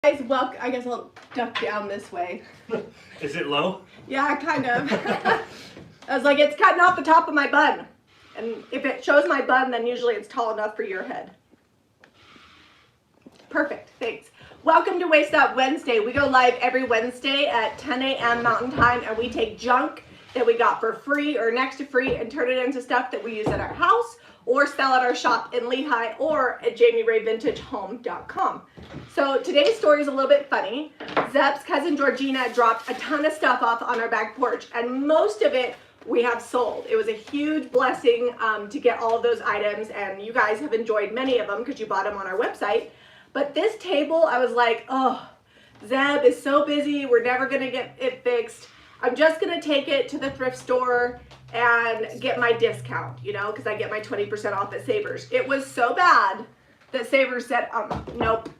Guys, welcome. I guess I'll duck down this way. Is it low? Yeah, kind of. I was like, it's cutting off the top of my bun. And if it shows my bun, then usually it's tall enough for your head. Perfect, thanks. Welcome to Waste Up Wednesday. We go live every Wednesday at 10 a.m. Mountain Time, and we take junk that we got for free or next to free and turn it into stuff that we use at our house or sell at our shop in Lehi or at JamiRayVintageHome.com. So today's story is a little bit funny. Zeb's cousin Georgina dropped a ton of stuff off on our back porch, and most of it we have sold. It was a huge blessing to get all of those items, and you guys have enjoyed many of them because you bought them on our website. But this table, I was like, oh, Zeb is so busy. We're never going to get it fixed. I'm just going to take it to the thrift store and get my discount, you know, because I get my 20% off at Savers. It was so bad that Savers said, nope,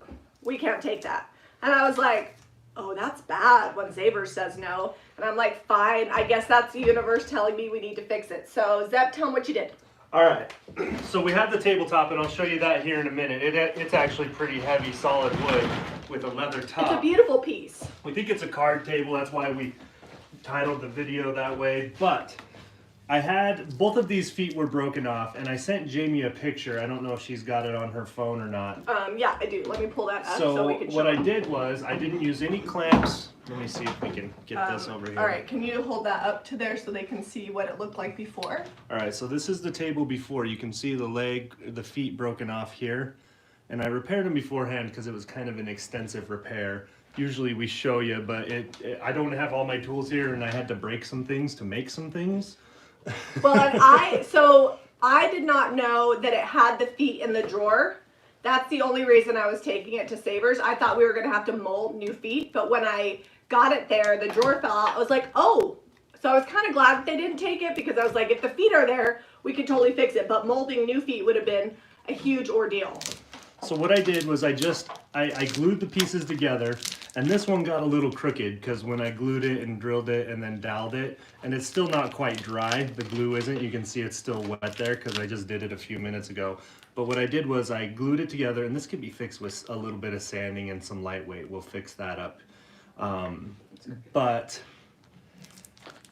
we can't take that. And I was like, oh, that's bad when Savers says no. And I'm like, fine, I guess that's the universe telling me we need to fix it. So Zeb, tell them what you did. All right, so we have the tabletop, and I'll show you that here in a minute. It's actually pretty heavy, solid wood with a leather top. It's a beautiful piece. We think it's a card table, that's why we titled the video that way. But I had, both of these feet were broken off, and I sent Jamie a picture. I don't know if she's got it on her phone or not. Yeah, I do. Let me pull that up so we can show what them. I did was, I didn't use any clamps. Let me see if we can get this over here. All right, can you hold that up to there so they can see what it looked like before? All right, so this is the table before. You can see the feet broken off here. And I repaired them beforehand because it was kind of an extensive repair. Usually we show you, but I don't have all my tools here, and I had to break some things to make some things. Well, and I did not know that it had the feet in the drawer. That's the only reason I was taking it to Savers. I thought we were gonna have to mold new feet, but when I got it there, the drawer fell out. I was like, oh. So I was kind of glad that they didn't take it, because I was like, if the feet are there, we could totally fix it. But molding new feet would have been a huge ordeal. So what I did was I glued the pieces together, and this one got a little crooked because when I glued it and drilled it and then doweled it, and it's still not quite dry, the glue isn't, you can see it's still wet there because I just did it a few minutes ago. But what I did was I glued it together, and this can be fixed with a little bit of sanding and some lightweight. We'll fix that up. But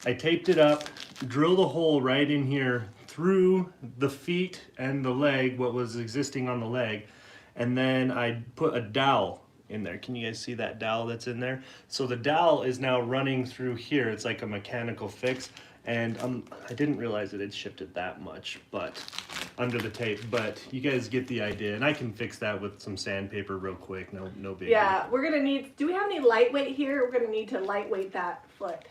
I taped it up, drilled a hole right in here through the feet and the leg, what was existing on the leg, and then I put a dowel in there. Can you guys see that dowel that's in there? So the dowel is now running through here. It's like a mechanical fix, and I didn't realize it had shifted that much, but under the tape. But you guys get the idea, and I can fix that with some sandpaper real quick. No big. Yeah, we're gonna need. Do we have any lightweight here? We're gonna need to lightweight that foot.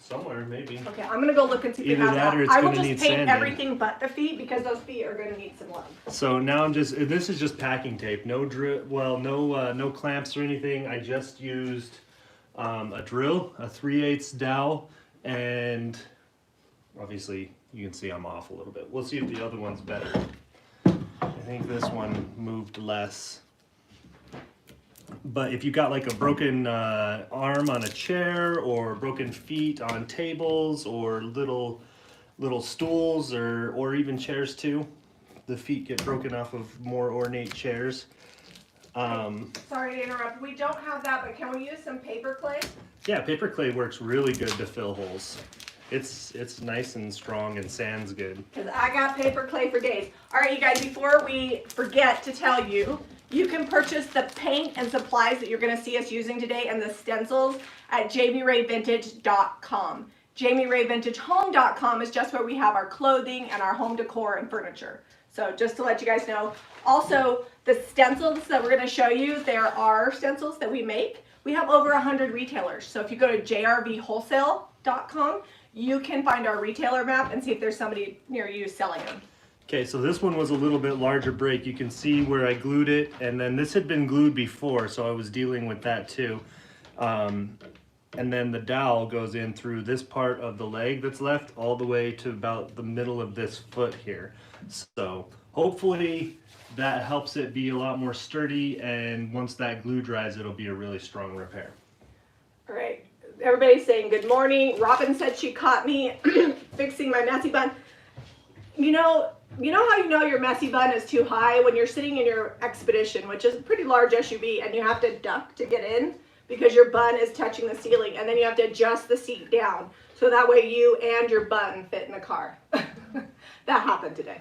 Somewhere maybe. Okay, I'm gonna go look and see if we Either have that that. or it's I will gonna just need paint sanding. everything but the feet, because those feet are gonna need some love. So now this is just packing tape. No no clamps or anything. I just used a drill, a 3/8 dowel, and obviously you can see I'm off a little bit. We'll see if the other one's better. I think this one moved less. But if you got like a broken arm on a chair, or broken feet on tables, or little stools, or even chairs too, the feet get broken off of more ornate chairs. Sorry to interrupt. We don't have that, but can we use some paper clay? Yeah, paper clay works really good to fill holes. It's nice and strong and sands good. Because I got paper clay for days. All right, you guys, before we forget to tell you, you can purchase the paint and supplies that you're going to see us using today and the stencils at JamiRayVintage.com. JamiRayVintageHome.com is just where we have our clothing and our home decor and furniture. So just to let you guys know. Also, the stencils that we're going to show you, there are stencils that we make. We have over 100 retailers. So if you go to JRVWholesale.com, you can find our retailer map and see if there's somebody near you selling them. Okay, so this one was a little bit larger break. You can see where I glued it, and then this had been glued before, so I was dealing with that too. And then the dowel goes in through this part of the leg that's left all the way to about the middle of this foot here. So hopefully that helps it be a lot more sturdy, and once that glue dries, it'll be a really strong repair. All right, everybody's saying good morning. Robin said she caught me fixing my messy bun. You know, You know how you know your messy bun is too high? When you're sitting in your Expedition, which is a pretty large SUV, and you have to duck to get in because your bun is touching the ceiling, and then you have to adjust the seat down so that way you and your bun fit in the car. That happened today.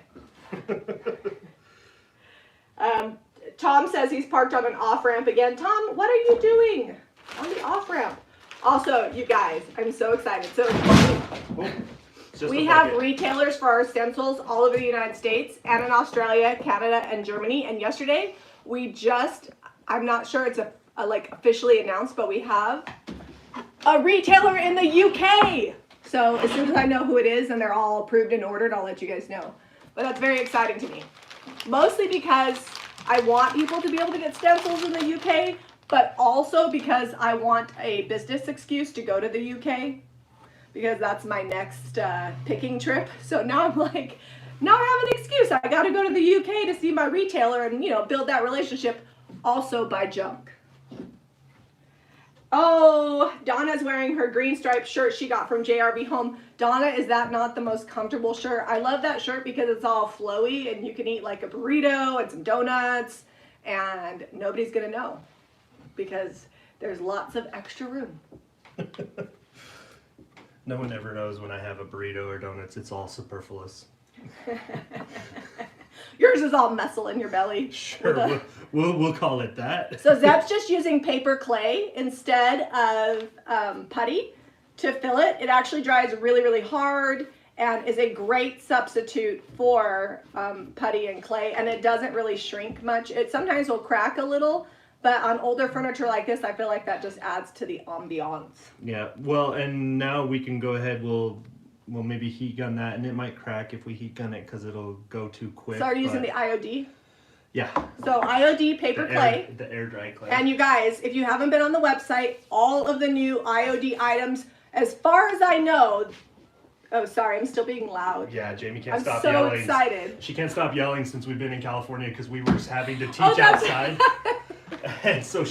Tom says he's parked on an off-ramp again. Tom, what are you doing on the off-ramp? Also, you guys, I'm so excited. So we have retailers for our stencils all over the United States and in Australia, Canada, and Germany. And yesterday, I'm not sure it's like officially announced, but we have a retailer in the UK. So as soon as I know who it is and they're all approved and ordered, I'll let you guys know. But that's very exciting to me. Mostly because I want people to be able to get stencils in the UK, but also because I want a business excuse to go to the UK, because that's my next picking trip. So now I'm like, now I have an excuse. I got to go to the UK to see my retailer and, you know, build that relationship. Also buy junk. Oh, Donna's wearing her green striped shirt she got from JRV Home. Donna, is that not the most comfortable shirt? I love that shirt because it's all flowy and you can eat like a burrito and some donuts and nobody's gonna know because there's lots of extra room. No one ever knows when I have a burrito or donuts. It's all superfluous. Yours is all muscle in your belly. Sure, we'll call it that. So Zeb's just using paper clay instead of putty to fill it. It actually dries really, really hard and is a great substitute for putty and clay, and it doesn't really shrink much. It sometimes will crack a little, but on older furniture like this, I feel like that just adds to the ambiance. Yeah, well, and now we can go ahead, we'll maybe heat gun that, and it might crack if we heat gun it because it'll go too quick. So are you using the IOD? Yeah. So IOD paper clay. The air dry clay. And you guys, if you haven't been on the website, all of the new IOD items, as far as I know, oh, sorry, I'm still being loud. Yeah, Jamie can't stop yelling. yelling. I'm so excited. She can't stop yelling since we've been in California because we were having to teach outside. And so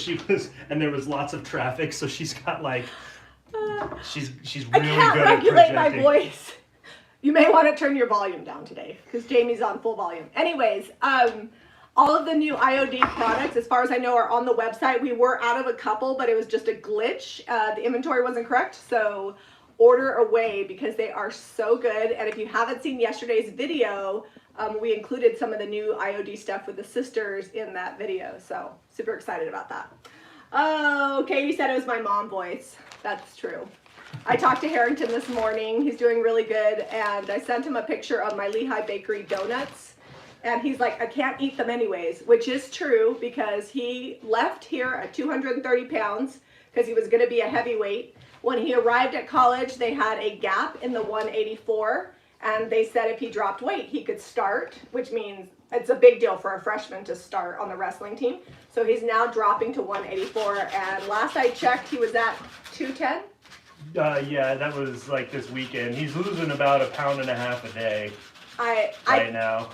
and there was lots of traffic, so she's got like, she's really good at projecting. I can't regulate my voice. You may want to turn your volume down today because Jamie's on full volume. Anyways, all of the new IOD products, as far as I know, are on the website. We were out of a couple, but it was just a glitch. The inventory wasn't correct, so order away because they are so good. And if you haven't seen yesterday's video, we included some of the new IOD stuff with the sisters in that video. So super excited about that. Oh, Katie said it was my mom voice. That's true. I talked to Harrington this morning. He's doing really good. And I sent him a picture of my Lehi Bakery donuts. And he's like, I can't eat them anyways, which is true because he left here at 230 pounds because he was going to be a heavyweight. When he arrived at college, they had a gap in the 184. And they said if he dropped weight, he could start, which means it's a big deal for a freshman to start on the wrestling team. So he's now dropping to 184. And last I checked, he was at 210. Yeah, that was like this weekend. He's losing about 1.5 pounds a day now.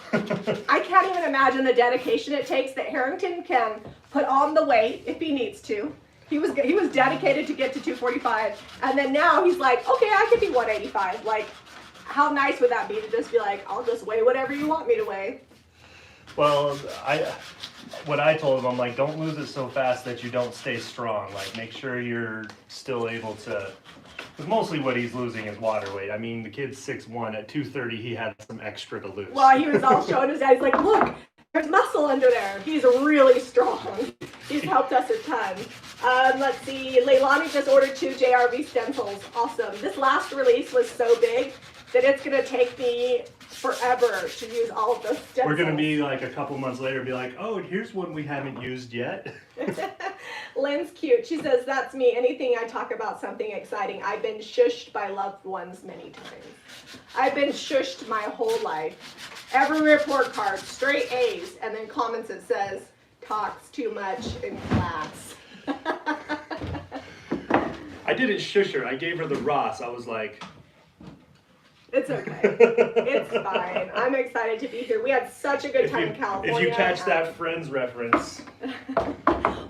I can't even imagine the dedication it takes that Harrington can put on the weight if he needs to. He was dedicated to get to 245, and then now he's like, okay, I could be 185. Like, how nice would that be to just be like, I'll just weigh whatever you want me to weigh. Well, what I told him, I'm like, don't lose it so fast that you don't stay strong. Like, make sure you're still able to. Because mostly what he's losing is water weight. I mean, the kid's 6'1". At 230, he had some extra to lose. Well, he was all showing his dad. He's like, look, there's muscle under there. He's really strong. He's helped us a ton. Let's see. Leilani just ordered 2 JRV stencils. Awesome. This last release was so big that it's going to take me forever to use all of those stencils. We're going to be like a couple months later, be like, oh, here's one we haven't used yet. Lynn's cute. She says, that's me. Anything I talk about something exciting. I've been shushed by loved ones many times. I've been shushed my whole life. Every report card, straight A's, and then comments that says, talks too much in class. I didn't shush her. I gave her the Ross. I was like... It's okay. It's fine. I'm excited to be here. We had such a good time in California. If you catch that Friends reference.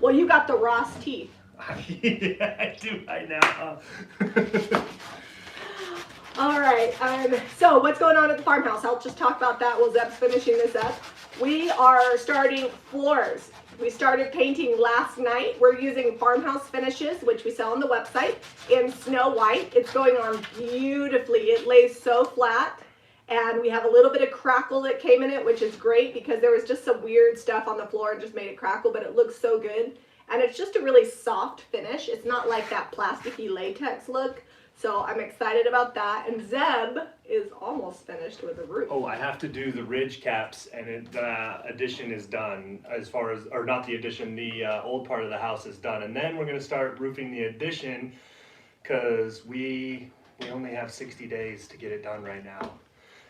Well, you got the Ross teeth. Yeah, I do. I know. All right, so what's going on at the farmhouse? I'll just talk about that while Zeb's finishing this up. We are starting floors. We started painting last night. We're using farmhouse finishes, which we sell on the website, in Snow White. It's going on beautifully. It lays so flat, and we have a little bit of crackle that came in it, which is great because there was just some weird stuff on the floor and just made it crackle, but it looks so good. And it's just a really soft finish. It's not like that plasticky latex look. So I'm excited about that. And Zeb is almost finished with the roof. Oh, I have to do the ridge caps, and the addition is done as far as, or not the addition, the old part of the house is done. And then we're gonna start roofing the addition because we only have 60 days to get it done right now.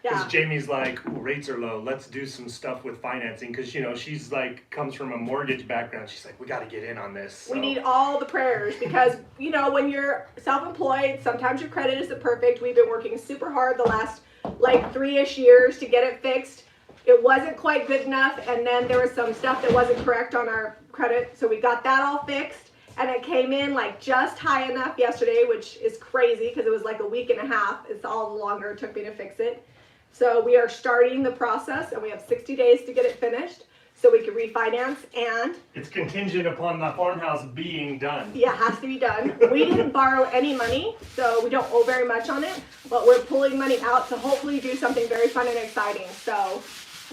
Because Jamie's like, ooh, rates are low, let's do some stuff with financing. Because, you know, she's like, comes from a mortgage background. She's like, we got to get in on this. So. We need all the prayers because, you know, when you're self-employed, sometimes your credit isn't perfect. We've been working super hard the last, like, 3-ish years to get it fixed. It wasn't quite good enough, and then there was some stuff that wasn't correct on our credit. So we got that all fixed, and it came in, like, just high enough yesterday, which is crazy because it was like a week and a half. It's all the longer it took me to fix it. So we are starting the process, and we have 60 days to get it finished so we can refinance. And it's contingent upon the farmhouse being done. Yeah, it has to be done. We didn't borrow any money, so we don't owe very much on it, but we're pulling money out to hopefully do something very fun and exciting. So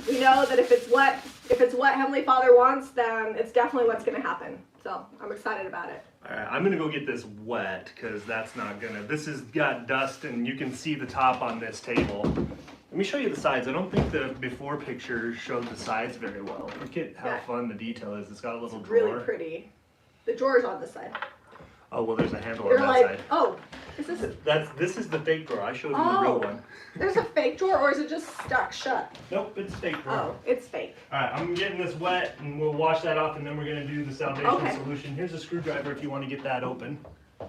we know that if it's what Heavenly Father wants, then it's definitely what's going to happen. So I'm excited about it. All right, I'm gonna go get this wet because that's not gonna. This has got dust, and you can see the top on this table. Let me show you the sides. I don't think the before picture showed the sides very well. Look at how fun the detail is. It's got a little drawer. Really pretty. The drawer's on this side. Oh, well, there's a handle You're on that like, side. oh, is this? This is the fake drawer. I showed you the real one. There's a fake drawer, or is it just stuck shut? Nope, it's fake drawer. Oh, it's fake. All right, I'm getting this wet, and we'll wash that off, and then we're gonna do the salvation solution. Here's a screwdriver if you want to get that open.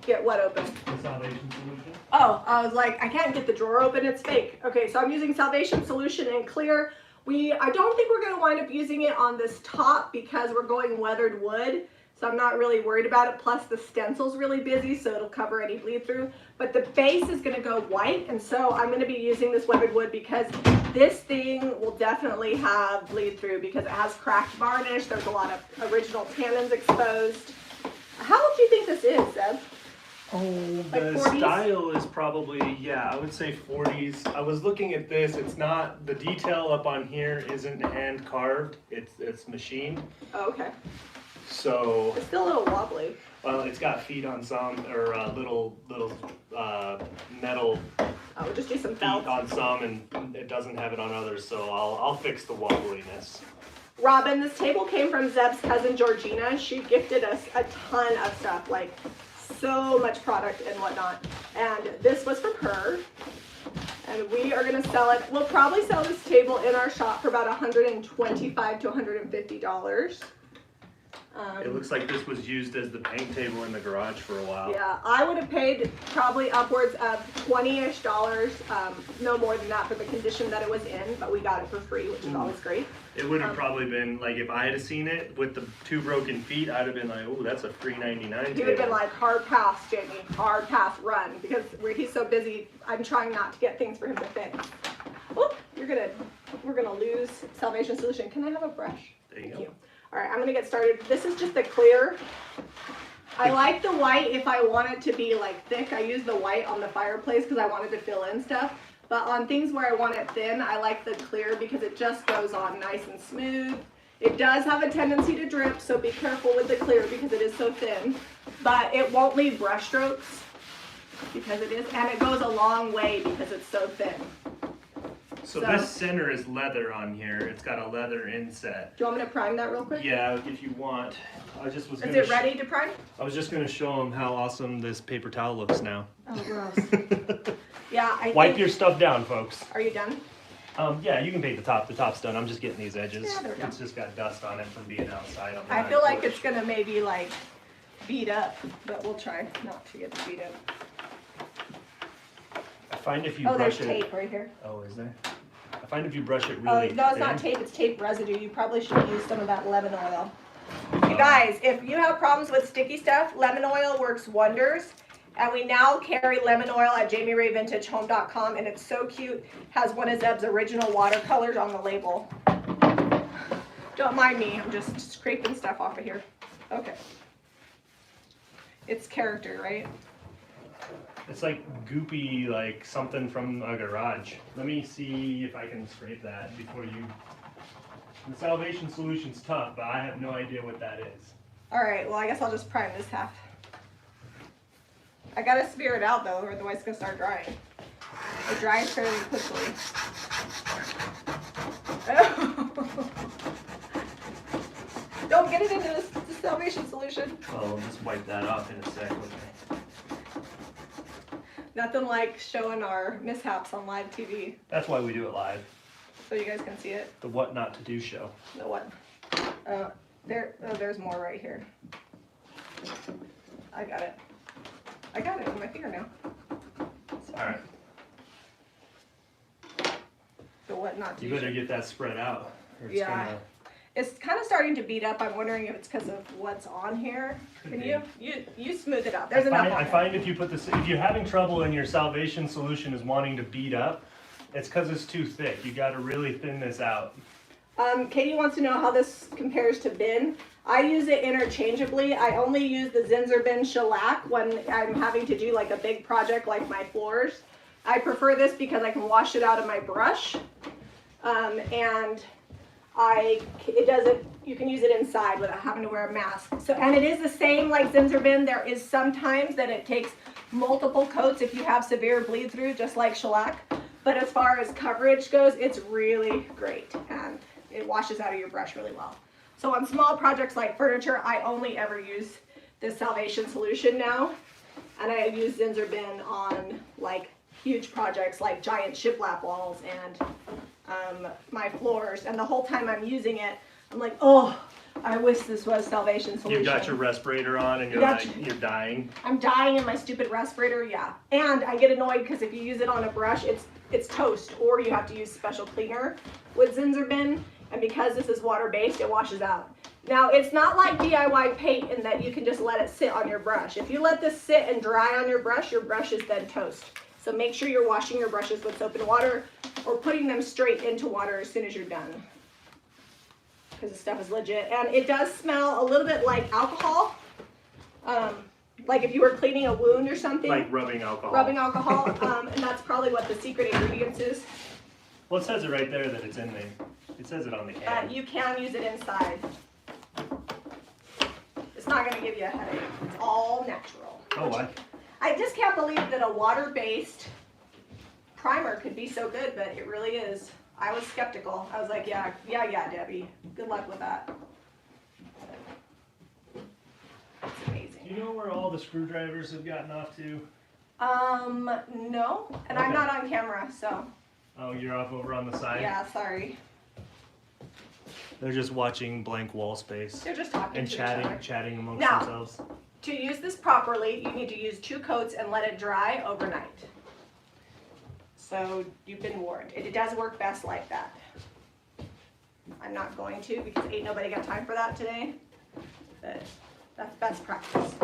Get what open? The salvation solution. Oh, I was like, I can't get the drawer open, it's fake. Okay, so I'm using salvation solution in clear. I don't think we're gonna wind up using it on this top because we're going weathered wood. So I'm not really worried about it. Plus the stencil's really busy, so it'll cover any bleed through. But the base is gonna go white, and so I'm gonna be using this weathered wood because this thing will definitely have bleed through because it has cracked varnish. There's a lot of original tannins exposed. How old do you think this is, Zeb? Oh, like the 40s? style is probably, yeah, I would say 40s. I was looking at this. It's not, the detail up on here isn't hand carved. It's machined. Oh, okay. So It's still a little wobbly. well, it's got feet on some, or little metal Oh, just do some feet felt. on some, and it doesn't have it on others. So I'll fix the wobbliness. Robin, this table came from Zeb's cousin Georgina. She gifted us a ton of stuff, like so much product and whatnot. And this was from her. And we are gonna sell it. We'll probably sell this table in our shop for about $125 to $150. It looks like this was used as the paint table in the garage for a while. Yeah, I would have paid probably upwards of $20-ish, no more than that for the condition that it was in, but we got it for free, which is always great. It would have probably been, like, if I had seen it with the 2 broken feet, I'd have been like, oh, that's a free $99 He table. would have been like, hard pass, Jamie, hard pass, run, because he's so busy, I'm trying not to get things for him to fix. Oop, we're gonna lose salvation solution. Can I have a brush? There you Thank go. you. All right, I'm gonna get started. This is just the clear. I like the white if I want it to be like thick. I use the white on the fireplace because I wanted to fill in stuff. But on things where I want it thin, I like the clear because it just goes on nice and smooth. It does have a tendency to drip, so be careful with the clear because it is so thin. But it won't leave brush strokes because it is, and it goes a long way because it's so thin. So this center is leather on here. It's got a leather inset. Do you want me to prime that real quick? Yeah, if you want. I just was. Is it ready to prime? I was just gonna show them how awesome this paper towel looks now. Oh, gross. Yeah, I Wipe think, your stuff down, folks. Are you done? Yeah, you can paint the top. The top's done. I'm just getting these edges. Yeah, there we go. It's just got dust on it from being outside on the I feel like porch. it's gonna maybe like beat up, but we'll try not to get beat up. I find if you Oh, there's brush it. tape right here. Oh, is there? I find if you brush it Oh, really no, it's not thin- tape, it's tape residue. You probably should use some of that lemon oil. You guys, if you have problems with sticky stuff, lemon oil works wonders. And we now carry lemon oil at JamiRayVintageHome.com, and it's so cute. Has one of Zeb's original watercolors on the label. Don't mind me, I'm just scraping stuff off of here. Okay. It's character, right? It's like goopy, like something from a garage. Let me see if I can scrape that before you... The Salvation Solution's tough, but I have no idea what that is. All right, well, I guess I'll just prime this half. I gotta smear it out though, or otherwise it's gonna start drying. It dries fairly quickly. Don't get it into the Salvation Solution. I'll just wipe that off in a sec. Okay. Nothing like showing our mishaps on live TV, That's why we do it live. so you guys can see it. The What Not to Do show. The what? There's more right here. I got it. I got it with my finger now. Alright. The what not to You do. better get that spread out. Or it's Yeah. gonna... It's kind of starting to beat up. I'm wondering if it's because of what's on here. Can you smooth it out? There's enough on I there. find if you put this, if you're having trouble and your Salvation Solution is wanting to beat up, it's because it's too thick. You got to really thin this out. Katie wants to know how this compares to bin. I use it interchangeably. I only use the Zinsser bin shellac when I'm having to do like a big project like my floors. I prefer this because I can wash it out of my brush, and you can use it inside without having to wear a mask. So, and it is the same like Zinsser bin. There is sometimes that it takes multiple coats if you have severe bleed through, just like shellac. But as far as coverage goes, it's really great, and it washes out of your brush really well. So on small projects like furniture, I only ever use this Salvation Solution now, and I use Zinsser bin on like huge projects like giant shiplap walls and my floors. And the whole time I'm using it, I'm like, oh, I wish this was Salvation Solution. You've got your respirator on and you're you're dying. I'm dying in my stupid respirator, yeah. And I get annoyed because if you use it on a brush, it's toast, or you have to use special cleaner with Zinsser bin. And because this is water-based, it washes out. Now, it's not like DIY paint in that you can just let it sit on your brush. If you let this sit and dry on your brush is then toast. So make sure you're washing your brushes with soap and water, or putting them straight into water as soon as you're done. Because the stuff is legit. And it does smell a little bit like alcohol. Like if you were cleaning a wound or something. Like rubbing alcohol. Rubbing alcohol, and that's probably what the secret ingredients is. Well, it says it right there that it's in there. It says it on the can. You can use it inside. It's not going to give you a headache. It's all natural. Oh, I just can't believe that a water-based primer could be so good, but it really is. I was skeptical. I was like, yeah, Debbie. Good luck with that. It's amazing. Do you know where all the screwdrivers have gotten off to? No. And I'm Okay. not on camera, so. Oh, you're off over on the side? Yeah, sorry. They're just watching blank wall space. They're just talking and to each other. chatting amongst Now, themselves. To use this properly, you need to use 2 coats and let it dry overnight. So you've been warned. It does work best like that. I'm not going to because ain't nobody got time for that today. But that's best practice.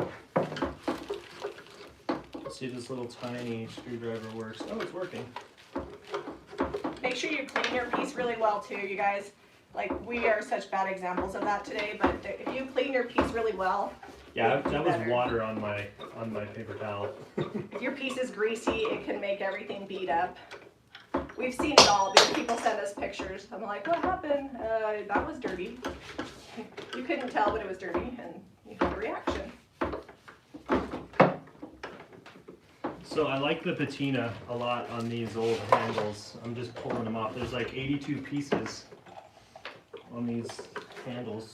Let's see if this little tiny screwdriver works. Oh, it's working. Make sure you clean your piece really well too, you guys. Like, we are such bad examples of that today, but if you clean your piece really well. Yeah, that was better. water on my paper towel. If your piece is greasy, it can make everything beat up. We've seen it all because people send us pictures. I'm like, what happened? That was dirty. You couldn't tell, but it was dirty, and you had a reaction. So I like the patina a lot on these old handles. I'm just pulling them off. There's like 82 pieces on these handles.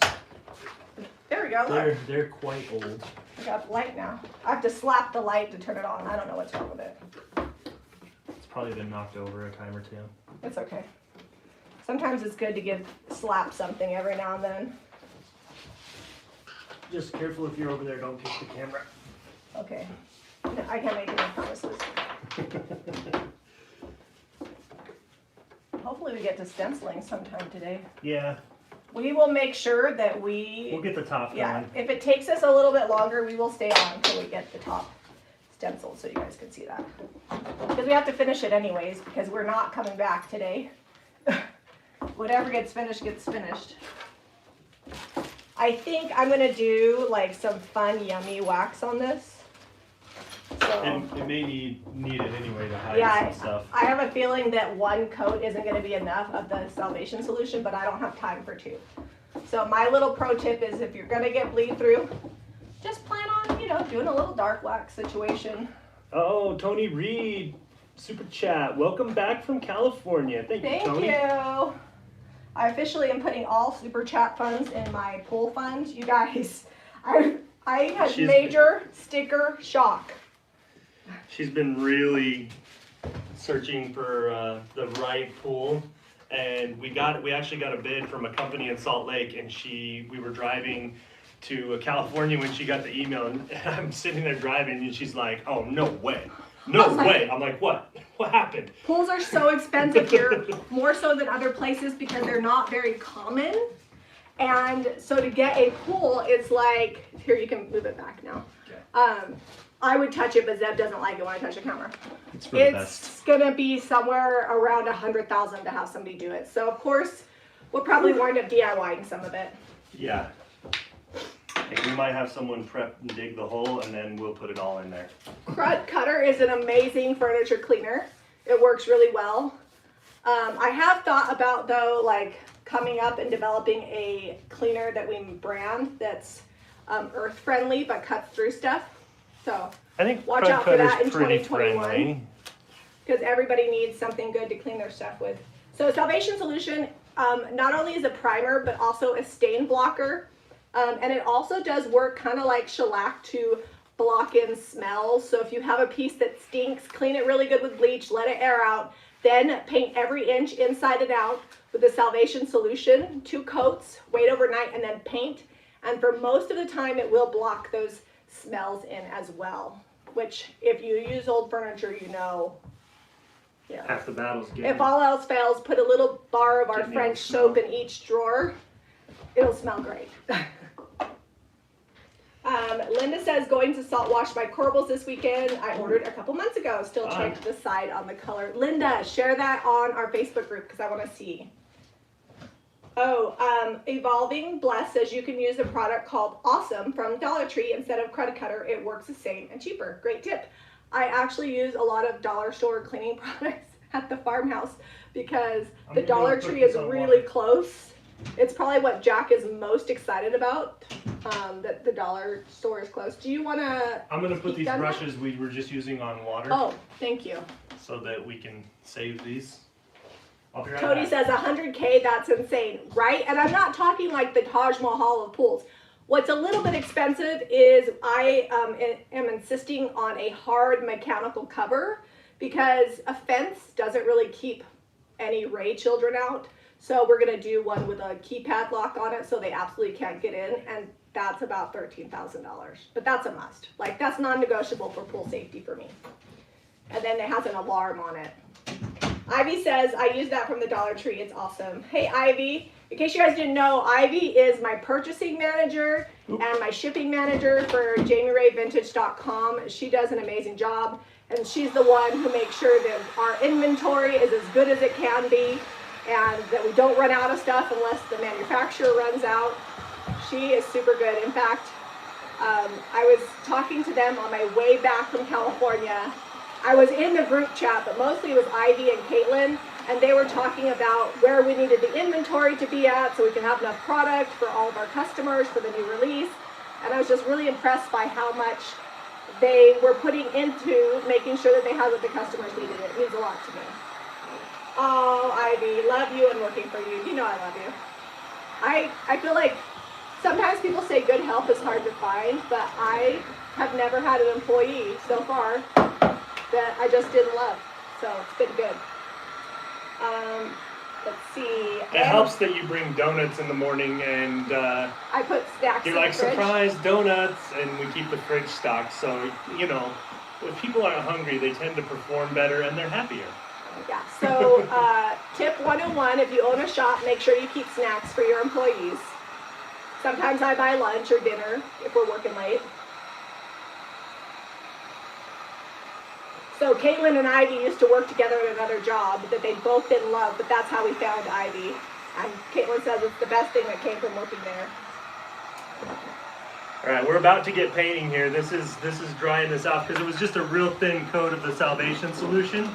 There we go. They're quite old. I got the light now. I have to slap the light to turn it on. I don't know what's wrong with it. It's probably been knocked over a time or two. It's okay. Sometimes it's good to slap something every now and then. Just careful if you're over there, don't kick the camera. Okay. No, I can't make any promises. Hopefully we get to stenciling sometime today. Yeah. We will make sure that we'll get the top yeah, going. if it takes us a little bit longer, we will stay on until we get the top stencil so you guys can see that. Because we have to finish it anyways because we're not coming back today. Whatever gets finished gets finished. I think I'm going to do like some fun yummy wax on this. So, it may need it anyway to hide some stuff. I have a feeling that one coat isn't going to be enough of the salvation solution, but I don't have time for 2. So my little pro tip is if you're going to get bleed through, just plan on, doing a little dark wax situation. Oh, Tony Reed, super chat. Welcome back from California. Thank you, Tony. Thank you. I officially am putting all super chat funds in my pool fund. You guys, I had major sticker shock. She's been really searching for the right pool, and we actually got a bid from a company in Salt Lake, and we were driving to California when she got the email, and I'm sitting there driving, and she's like, "Oh, no way, no way!" I'm like, "What? What happened?" Pools are so expensive here, more so than other places because they're not very common, and so to get a pool, it's like here you can move it back now. Okay. I would touch it, but Zeb doesn't like it when I touch a camera. It's gonna be somewhere around $100,000 to have somebody do it. So of course, we'll probably wind up DIYing some of it. Yeah. Like we might have someone prep and dig the hole, and then we'll put it all in there. Crud Cutter is an amazing furniture cleaner. It works really well. I have thought about though, like coming up and developing a cleaner that we brand that's earth friendly but cuts through stuff. So I think watch out for that in pretty 2021 friendly. because everybody needs something good to clean their stuff with. So Salvation Solution not only is a primer but also a stain blocker, and it also does work kind of like shellac to block in smells. So if you have a piece that stinks, clean it really good with bleach, let it air out, then paint every inch inside and out with the Salvation Solution, 2 coats, wait overnight, and then paint. And for most of the time it will block those smells in as well, which if you use old furniture, Half the battle's getting. If all else fails, put a little bar of our French soap in each drawer. It'll smell great. Linda says going to salt wash my corbels this weekend. I ordered a couple months ago. Still trying to decide on the color. Linda, share that on our Facebook group because I want to see. Evolving Bless says you can use a product called Awesome from Dollar Tree instead of Crud Cutter. It works the same and cheaper. Great tip. I actually use a lot of dollar store cleaning products at the farmhouse because the Dollar Tree is really close. It's probably what Jack is most excited about, that the dollar store is close. Do you want to? I'm going to put these brushes we were just using on water. Oh, thank you. So that we can save these. Tony says 100K, that's insane, right? And I'm not talking like the Taj Mahal of pools. What's a little bit expensive is I am insisting on a hard mechanical cover because a fence doesn't really keep any Ray children out. So we're going to do one with a keypad lock on it so they absolutely can't get in, and that's about $13,000. But that's a must. Like, that's non-negotiable for pool safety for me. And then it has an alarm on it. Ivy says, I use that from the Dollar Tree. It's awesome. Hey, Ivy. In case you guys didn't know, Ivy is my purchasing manager and my shipping manager for JamiRayVintage.com. She does an amazing job, and she's the one who makes sure that our inventory is as good as it can be and that we don't run out of stuff unless the manufacturer runs out. She is super good. In fact, I was talking to them on my way back from California. I was in the group chat, but mostly it was Ivy and Caitlin, and they were talking about where we needed the inventory to be at so we can have enough product for all of our customers for the new release. And I was just really impressed by how much they were putting into making sure that they had what the customers needed. It means a lot to me. Oh, Ivy, love you and working for you. You know I love you. I feel like sometimes people say good help is hard to find, but I have never had an employee so far that I just didn't love. So it's been good. Let's see. It helps that you bring donuts in the morning and I put snacks in you're like, the fridge. surprise donuts, and we keep the fridge stocked. So, you know, if people aren't hungry, they tend to perform better and they're happier. Yeah, so tip 101, if you own a shop, make sure you keep snacks for your employees. Sometimes I buy lunch or dinner if we're working late. So Caitlin and Ivy used to work together at another job that they both didn't love, but that's how we found Ivy. And Caitlin says it's the best thing that came from working there. All right, we're about to get painting here. This is drying this off because it was just a real thin coat of the Salvation solution.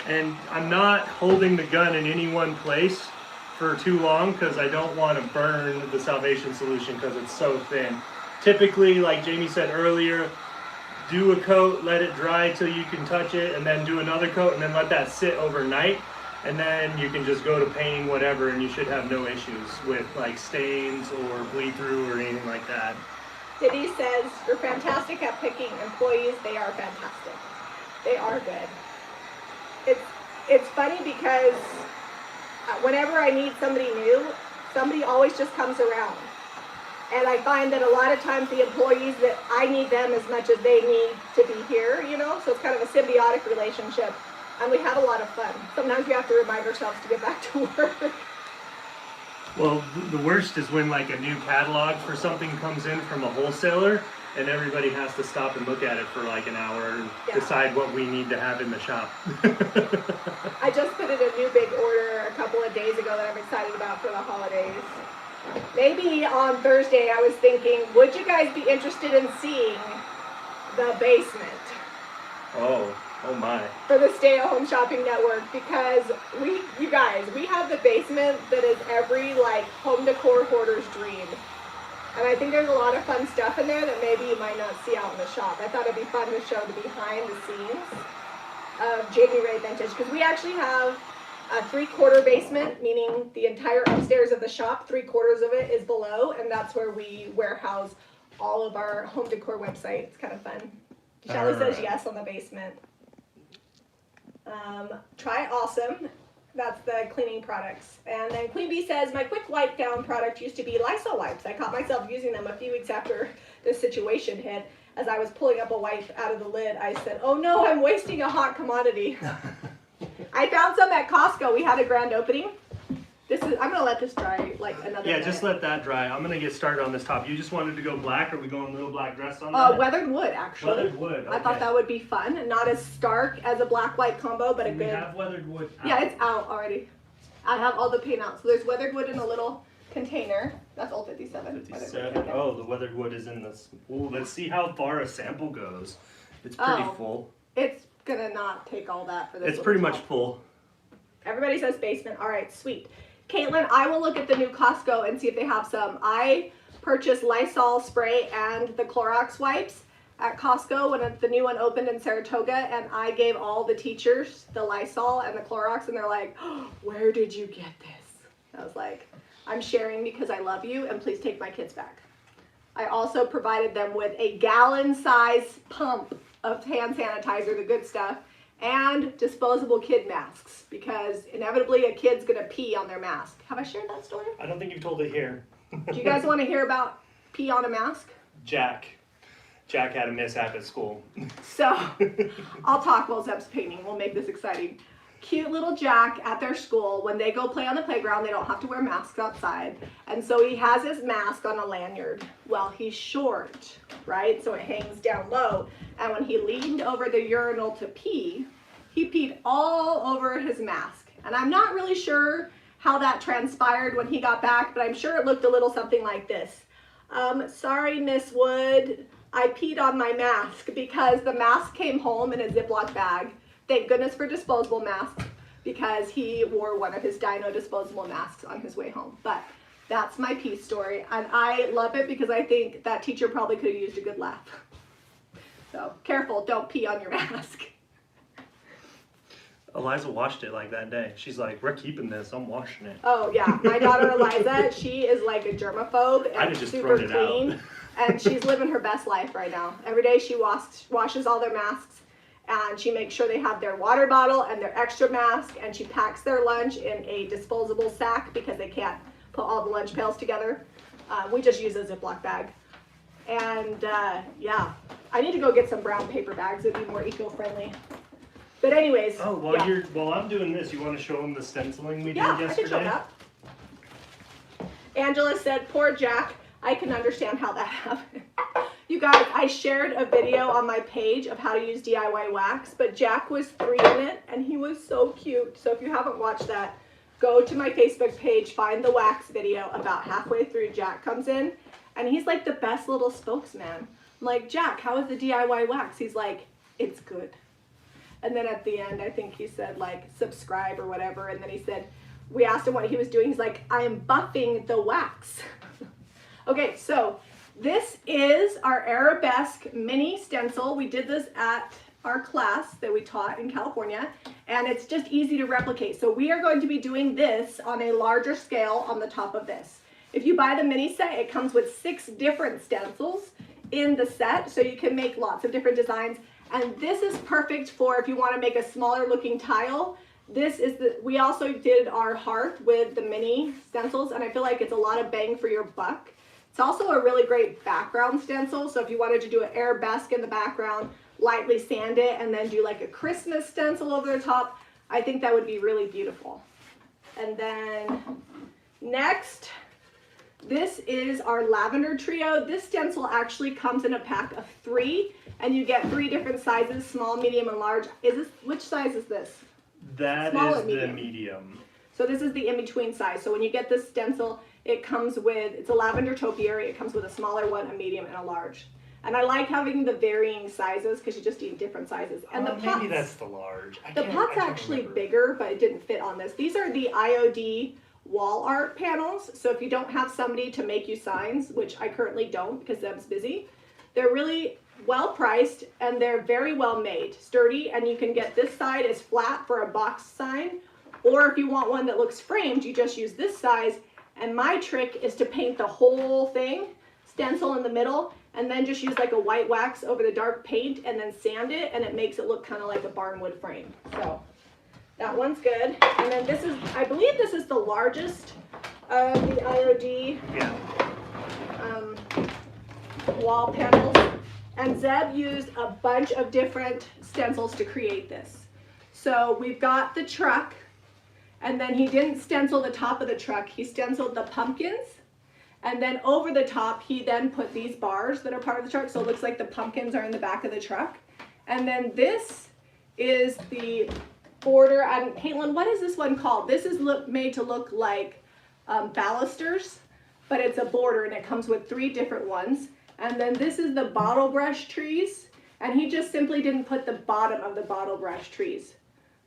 And I'm not holding the gun in any one place for too long because I don't want to burn the Salvation solution because it's so thin. Typically, like Jamie said earlier, do a coat, let it dry till you can touch it, and then do another coat, and then let that sit overnight, and then you can just go to painting whatever, and you should have no issues with like stains or bleed through or anything like that. Diddy says, you're fantastic at picking employees. They are fantastic. They are good. It's funny because whenever I need somebody new, somebody always just comes around. And I find that a lot of times the employees that I need them as much as they need to be here, you know, so it's kind of a symbiotic relationship. And we have a lot of fun. Sometimes we have to remind ourselves to get back to work. Well, the worst is when like a new catalog for something comes in from a wholesaler and everybody has to stop and look at it for like an hour and decide what we need to have in the shop. I just put in a new big order a couple of days ago that I'm excited about for the holidays. Maybe on Thursday I was thinking, would you guys be interested in seeing the basement? Oh my. For the Stay at Home Shopping Network, because you guys, we have the basement that is every like home decor hoarder's dream. And I think there's a lot of fun stuff in there that maybe you might not see out in the shop. I thought it'd be fun to show the behind the scenes of Jami Ray Vintage, because we actually have a 3/4 basement, meaning the entire upstairs of the shop, 3/4 of it is below, and that's where we warehouse all of our home decor website. It's kind of fun. Shelly says yes on the basement. Try Awesome. That's the cleaning products. And then Queen Bee says, my quick wipe down product used to be Lysol wipes. I caught myself using them a few weeks after this situation hit. As I was pulling up a wipe out of the lid, I said, oh no, I'm wasting a hot commodity. I found some at Costco. We had a grand opening. I'm gonna let this dry like another minute. Just let that dry. I'm gonna get started on this top. You just wanted to go black? Are we going little black dress on that? Weathered wood, actually. Weathered wood, okay. I thought that would be fun, and not as stark as a black-white combo, but a good... We have weathered wood out. Yeah, it's out already. I have all the paint out. So there's weathered wood in a little container. That's old 57. 57. Oh, the weathered wood is in this. Ooh, let's see how far a sample goes. It's pretty full. It's gonna not take all that for this. It's pretty much full. Everybody says basement. All right, sweet. Caitlin, I will look at the new Costco and see if they have some. I purchased Lysol spray and the Clorox wipes at Costco when the new one opened in Saratoga, and I gave all the teachers the Lysol and the Clorox, and they're like, oh, where did you get this? I was like, I'm sharing because I love you, and please take my kids back. I also provided them with a gallon-size pump of hand sanitizer, the good stuff, and disposable kid masks, because inevitably a kid's gonna pee on their mask. Have I shared that story? I don't think you've told it here. Do you guys want to hear about pee on a mask? Jack had a mishap at school. So, I'll talk while Zeb's painting. We'll make this exciting. Cute little Jack at their school, when they go play on the playground, they don't have to wear masks outside. And so he has his mask on a lanyard. Well, he's short, right? So it hangs down low. And when he leaned over the urinal to pee, he peed all over his mask. And I'm not really sure how that transpired when he got back, but I'm sure it looked a little something like this. Sorry, Miss Wood, I peed on my mask, because the mask came home in a Ziploc bag. Thank goodness for disposable masks, because he wore one of his Dino disposable masks on his way home. But that's my pee story, and I love it because I think that teacher probably could have used a good laugh. So careful, don't pee on your mask. Eliza washed it like that day. She's like, we're keeping this, I'm washing it. Oh yeah, my daughter Eliza, she is like a germaphobe and super clean. And she's living her best life right now. Every day she washes all their masks, and she makes sure they have their water bottle and their extra mask, and she packs their lunch in a disposable sack because they can't put all the lunch pails together. We just use a Ziploc bag. And yeah, I need to go get some brown paper bags. It'd be more eco-friendly. But anyways. Oh, while I'm doing this, you want to show them the stenciling we did yesterday? Yeah, I can show that. Angela said, poor Jack. I can understand how that happened. You guys, I shared a video on my page of how to use DIY wax, but Jack was 3 in it, and he was so cute. So if you haven't watched that, go to my Facebook page, find the wax video. About halfway through, Jack comes in, and he's like the best little spokesman. I'm like, Jack, how is the DIY wax? He's like, it's good. And then at the end, I think he said like, subscribe or whatever. And then he said, we asked him what he was doing. He's like, I am buffing the wax. Okay, so this is our Arabesque mini stencil. We did this at our class that we taught in California, and it's just easy to replicate. So we are going to be doing this on a larger scale on the top of this. If you buy the mini set, it comes with 6 different stencils in the set, so you can make lots of different designs. And this is perfect for if you want to make a smaller looking tile. This is we also did our hearth with the mini stencils, and I feel like it's a lot of bang for your buck. It's also a really great background stencil, so if you wanted to do an arabesque in the background, lightly sand it, and then do like a Christmas stencil over the top, I think that would be really beautiful. And then next, this is our Lavender Trio. This stencil actually comes in a pack of 3, and you get 3 different sizes, small, medium, and large. Which size is this? That Small is and medium. the medium. So this is the in-between size. So when you get this stencil, it comes with, it's a lavender topiary. It comes with a smaller one, a medium, and a large. And I like having the varying sizes because you just need different sizes. And the pots, maybe that's the large. The pot's actually bigger, but it didn't fit on this. These are the Iod Wall Art Panels. So if you don't have somebody to make you signs, which I currently don't because Zeb's busy, they're really well priced and they're very well made, sturdy, and you can get this side as flat for a box sign, or if you want one that looks framed, you just use this size. And my trick is to paint the whole thing, stencil in the middle, and then just use like a white wax over the dark paint and then sand it, and it makes it look kind of like a barnwood frame. So that one's good. And then this is, I believe this is the largest of the IOD wall panels. And Zeb used a bunch of different stencils to create this. So we've got the truck, and then he didn't stencil the top of the truck, he stenciled the pumpkins. And then over the top, he then put these bars that are part of the truck, so it looks like the pumpkins are in the back of the truck. And then this is the border, and Caitlin, what is this one called? This is made to look like balusters, but it's a border, and it comes with 3 different ones. And then this is the bottle brush trees, and he just simply didn't put the bottom of the bottle brush trees.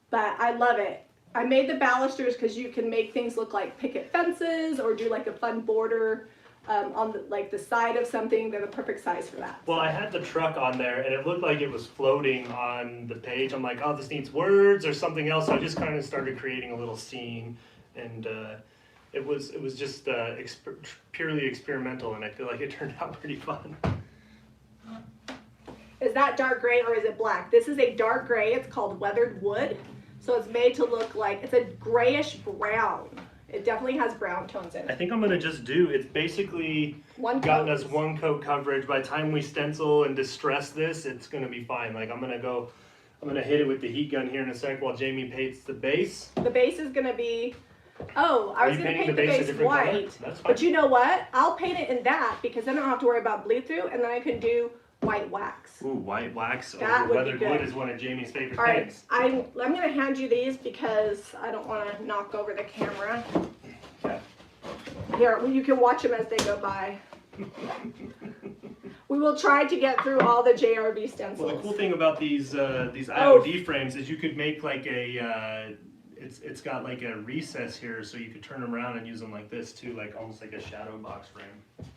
But I love it. I made the balusters because you can make things look like picket fences or do like a fun border on the side of something. They're the perfect size for that. Well, I had the truck on there and it looked like it was floating on the page. I'm like, oh, this needs words or something else. So I just kind of started creating a little scene, and it was just purely experimental, and I feel like it turned out pretty fun. Is that dark gray or is it black? This is a dark gray. It's called weathered wood. So it's made to look like, it's a grayish brown. It definitely has brown tones in it. I think I'm gonna just it's basically gotten us 1 coat coverage. By the time we stencil and distress this, it's gonna be fine. Like I'm gonna hit it with the heat gun here in a sec while Jamie paints the base. The base is gonna be, oh, I was gonna paint the base white. white. That's fine. But you know what? I'll paint it in that because then I don't have to worry about bleed through, and then I can do white wax. Ooh, white wax That over would be weathered good. wood is one of Jamie's favorite All right, things. I'm going to hand you these because I don't want to knock over the camera. Yeah. Here, you can watch them as they go by. We will try to get through all the JRV stencils. Well, the cool thing about these IOD frames is you could make like a it's got like a recess here, so you could turn them around and use them like this too, like almost like a shadow box frame.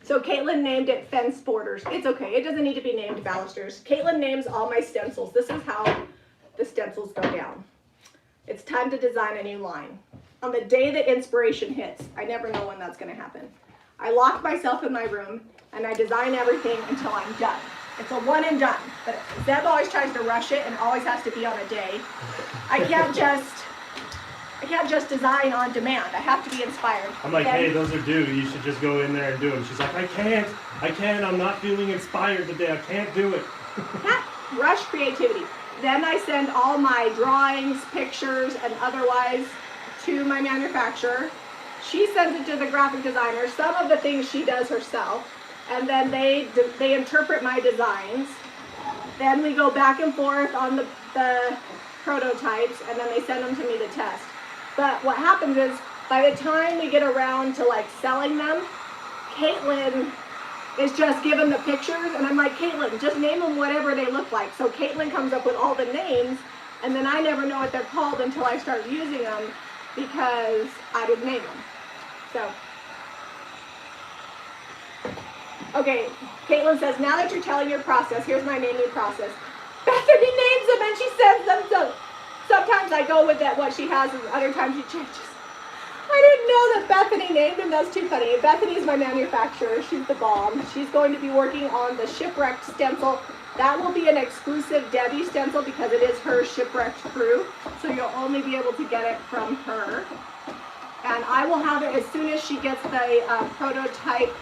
So Caitlin named it fence borders. It's okay. It doesn't need to be named balusters. Caitlin names all my stencils. This is how the stencils go down. It's time to design a new line. On the day that inspiration hits, I never know when that's going to happen. I lock myself in my room and I design everything until I'm done. It's a one and done. But Zeb always tries to rush it and always has to be on a day. I can't just design on demand. I have to be inspired. I'm like, Then, hey, those are due. You should just go in there and do them. She's like, I can't. I'm not feeling inspired today. I can't do it. Rush creativity. Then I send all my drawings, pictures, and otherwise to my manufacturer. She sends it to the graphic designer. Some of the things she does herself. and then they interpret my designs. Then we go back and forth on the prototypes, and then they send them to me to test. But what happens is, by the time we get around to like selling them, Caitlin is just given the pictures, and I'm like, Caitlin, just name them whatever they look like. So Caitlin comes up with all the names, and then I never know what they're called until I start using them because I didn't name them. So, okay, Caitlin says, now that you're telling your process, here's my naming process. Bethany names them and she sends them. So sometimes I go with that what she has, and other times she changes. I didn't know that Bethany named him. That's too funny. Bethany's my manufacturer. She's the bomb. She's going to be working on the Shipwrecked stencil. That will be an exclusive Debbie stencil because it is her Shipwrecked crew. So you'll only be able to get it from her. And I will have it as soon as she gets the prototype,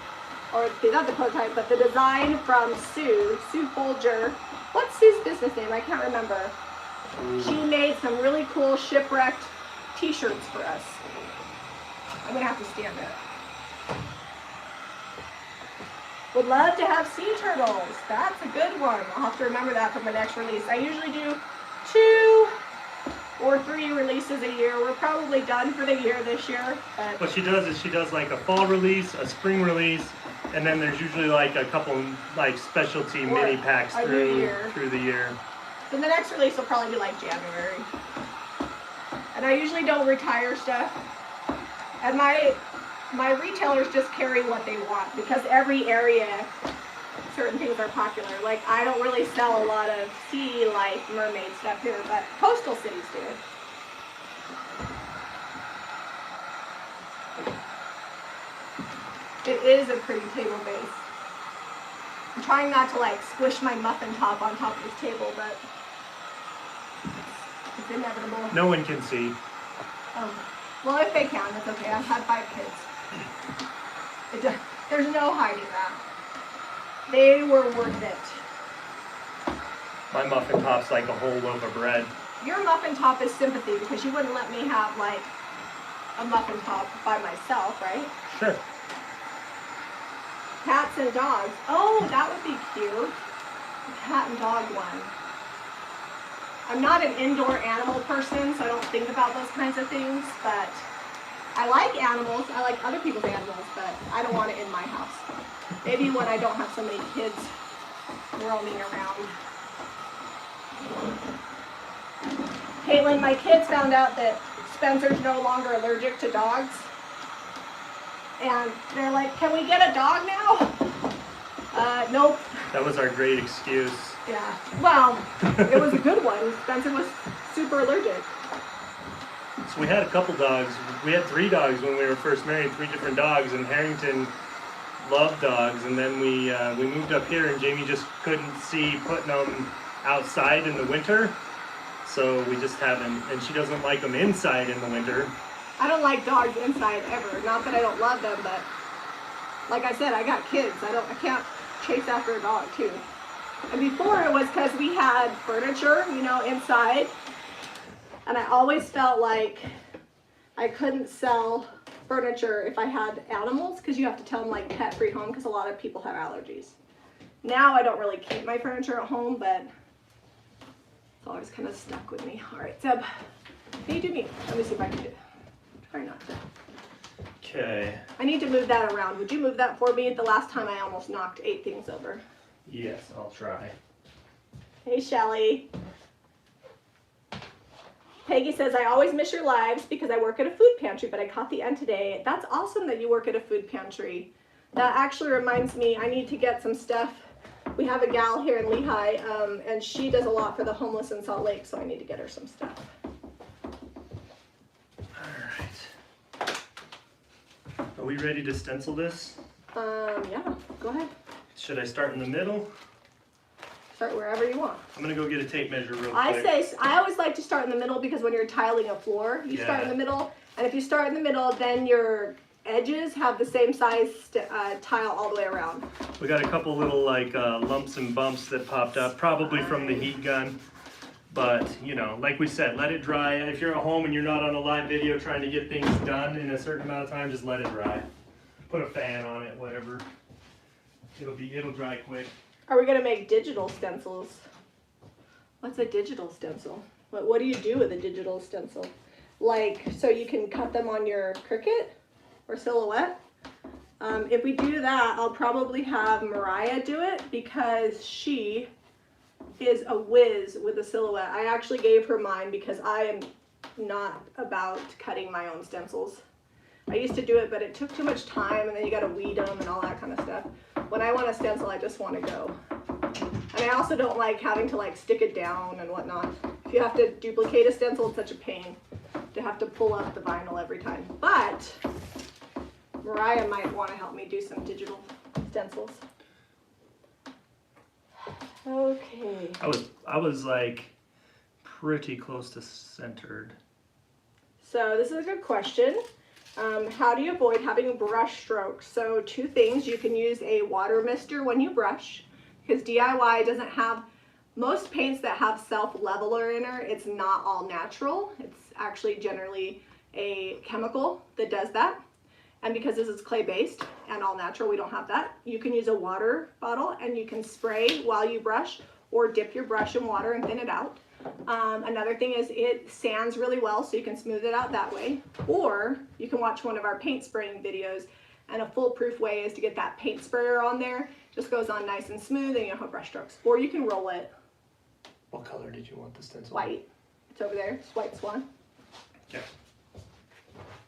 or not the prototype, but the design from Sue Folger. What's Sue's business name? I can't remember. She made some really cool Shipwrecked t-shirts for us. I'm gonna have to stand it. Would love to have sea turtles. That's a good one. I'll have to remember that for my next release. I usually do 2 or 3 releases a year. We're probably done for the year this year. But what she does is she does like a fall release, a spring release, and then there's usually like a couple like specialty mini packs through the year. So the next release will probably be like January. And I usually don't retire stuff. And my retailers just carry what they want because every area, certain things are popular. Like I don't really sell a lot of sea life mermaid stuff here, but coastal cities do. It is a pretty table base. I'm trying not to like squish my muffin top on top of this table, but it's inevitable. No one can see. Oh. Well, if they can, it's okay. I've had 5 kids. There's no hiding that. They were worth it. My muffin top's like a whole loaf of bread. Your muffin top is sympathy because you wouldn't let me have like a muffin top by myself, right? Sure. Cats and dogs. Oh, that would be cute. A cat and dog one. I'm not an indoor animal person, so I don't think about those kinds of things, but I like animals. I like other people's animals, but I don't want it in my house. Maybe when I don't have so many kids roaming around. Caitlin, my kids found out that Spencer's no longer allergic to dogs. And they're like, can we get a dog now? Nope. That was our great excuse. Yeah. Well, it was a good one. Spencer was super allergic. So we had a couple dogs. We had 3 dogs when we were first married, 3 different dogs, and Harrington loved dogs. And then we moved up here, and Jamie just couldn't see putting them outside in the winter. So we just haven't, and she doesn't like them inside in the winter. I don't like dogs inside ever. Not that I don't love them, but like I said, I got kids. I can't chase after a dog too. And before it was because we had furniture, you know, inside. And I always felt like I couldn't sell furniture if I had animals because you have to tell them like pet-free home because a lot of people have allergies. Now I don't really keep my furniture at home, but it's always kind of stuck with me. All right, Seb, can you do me? Let me see if I can do it. Try not to. Okay. I need to move that around. Would you move that for me? The last time I almost knocked 8 things over. Yes, I'll try. Hey, Shelly. Peggy says, I always miss your lives because I work at a food pantry, but I caught the end today. That's awesome that you work at a food pantry. That actually reminds me, I need to get some stuff. We have a gal here in Lehi, and she does a lot for the homeless in Salt Lake, so I need to get her some stuff. Alright. Are we ready to stencil this? Yeah, go ahead. Should I start in the middle? Start wherever you want. I'm gonna go get a tape measure real quick. I always like to start in the middle because when you're tiling a floor, you start in the middle, and if you start in the middle, then your edges have the same size tile all the way around. We got a couple little like lumps and bumps that popped up, probably from the heat gun. But, you know, like we said, let it dry. If you're at home and you're not on a live video trying to get things done in a certain amount of time, just let it dry. Put a fan on it, whatever. It'll dry quick. Are we gonna make digital stencils? What's a digital stencil? What do you do with a digital stencil? Like, so you can cut them on your Cricut or Silhouette? If we do that, I'll probably have Mariah do it because she is a whiz with a Silhouette. I actually gave her mine because I am not about cutting my own stencils. I used to do it, but it took too much time, and then you gotta weed them and all that kind of stuff. When I want a stencil, I just want to go. And I also don't like having to like stick it down and whatnot. If you have to duplicate a stencil, it's such a pain to have to pull up the vinyl every time. But Mariah might want to help me do some digital stencils. Okay. I was like pretty close to centered. So this is a good question. How do you avoid having brush strokes? So two things, you can use a water mister when you brush, because DIY doesn't have, most paints that have self-leveler in her, it's not all natural. It's actually generally a chemical that does that. And because this is clay-based and all natural, we don't have that. You can use a water bottle and you can spray while you brush or dip your brush in water and thin it out. Another thing is it sands really well, so you can smooth it out that way. Or you can watch one of our paint spraying videos, and a foolproof way is to get that paint sprayer on there. Just goes on nice and smooth and you don't have brush strokes. Or you can roll it. What color did you want the stencil? White. It's over there. It's white swan. Okay.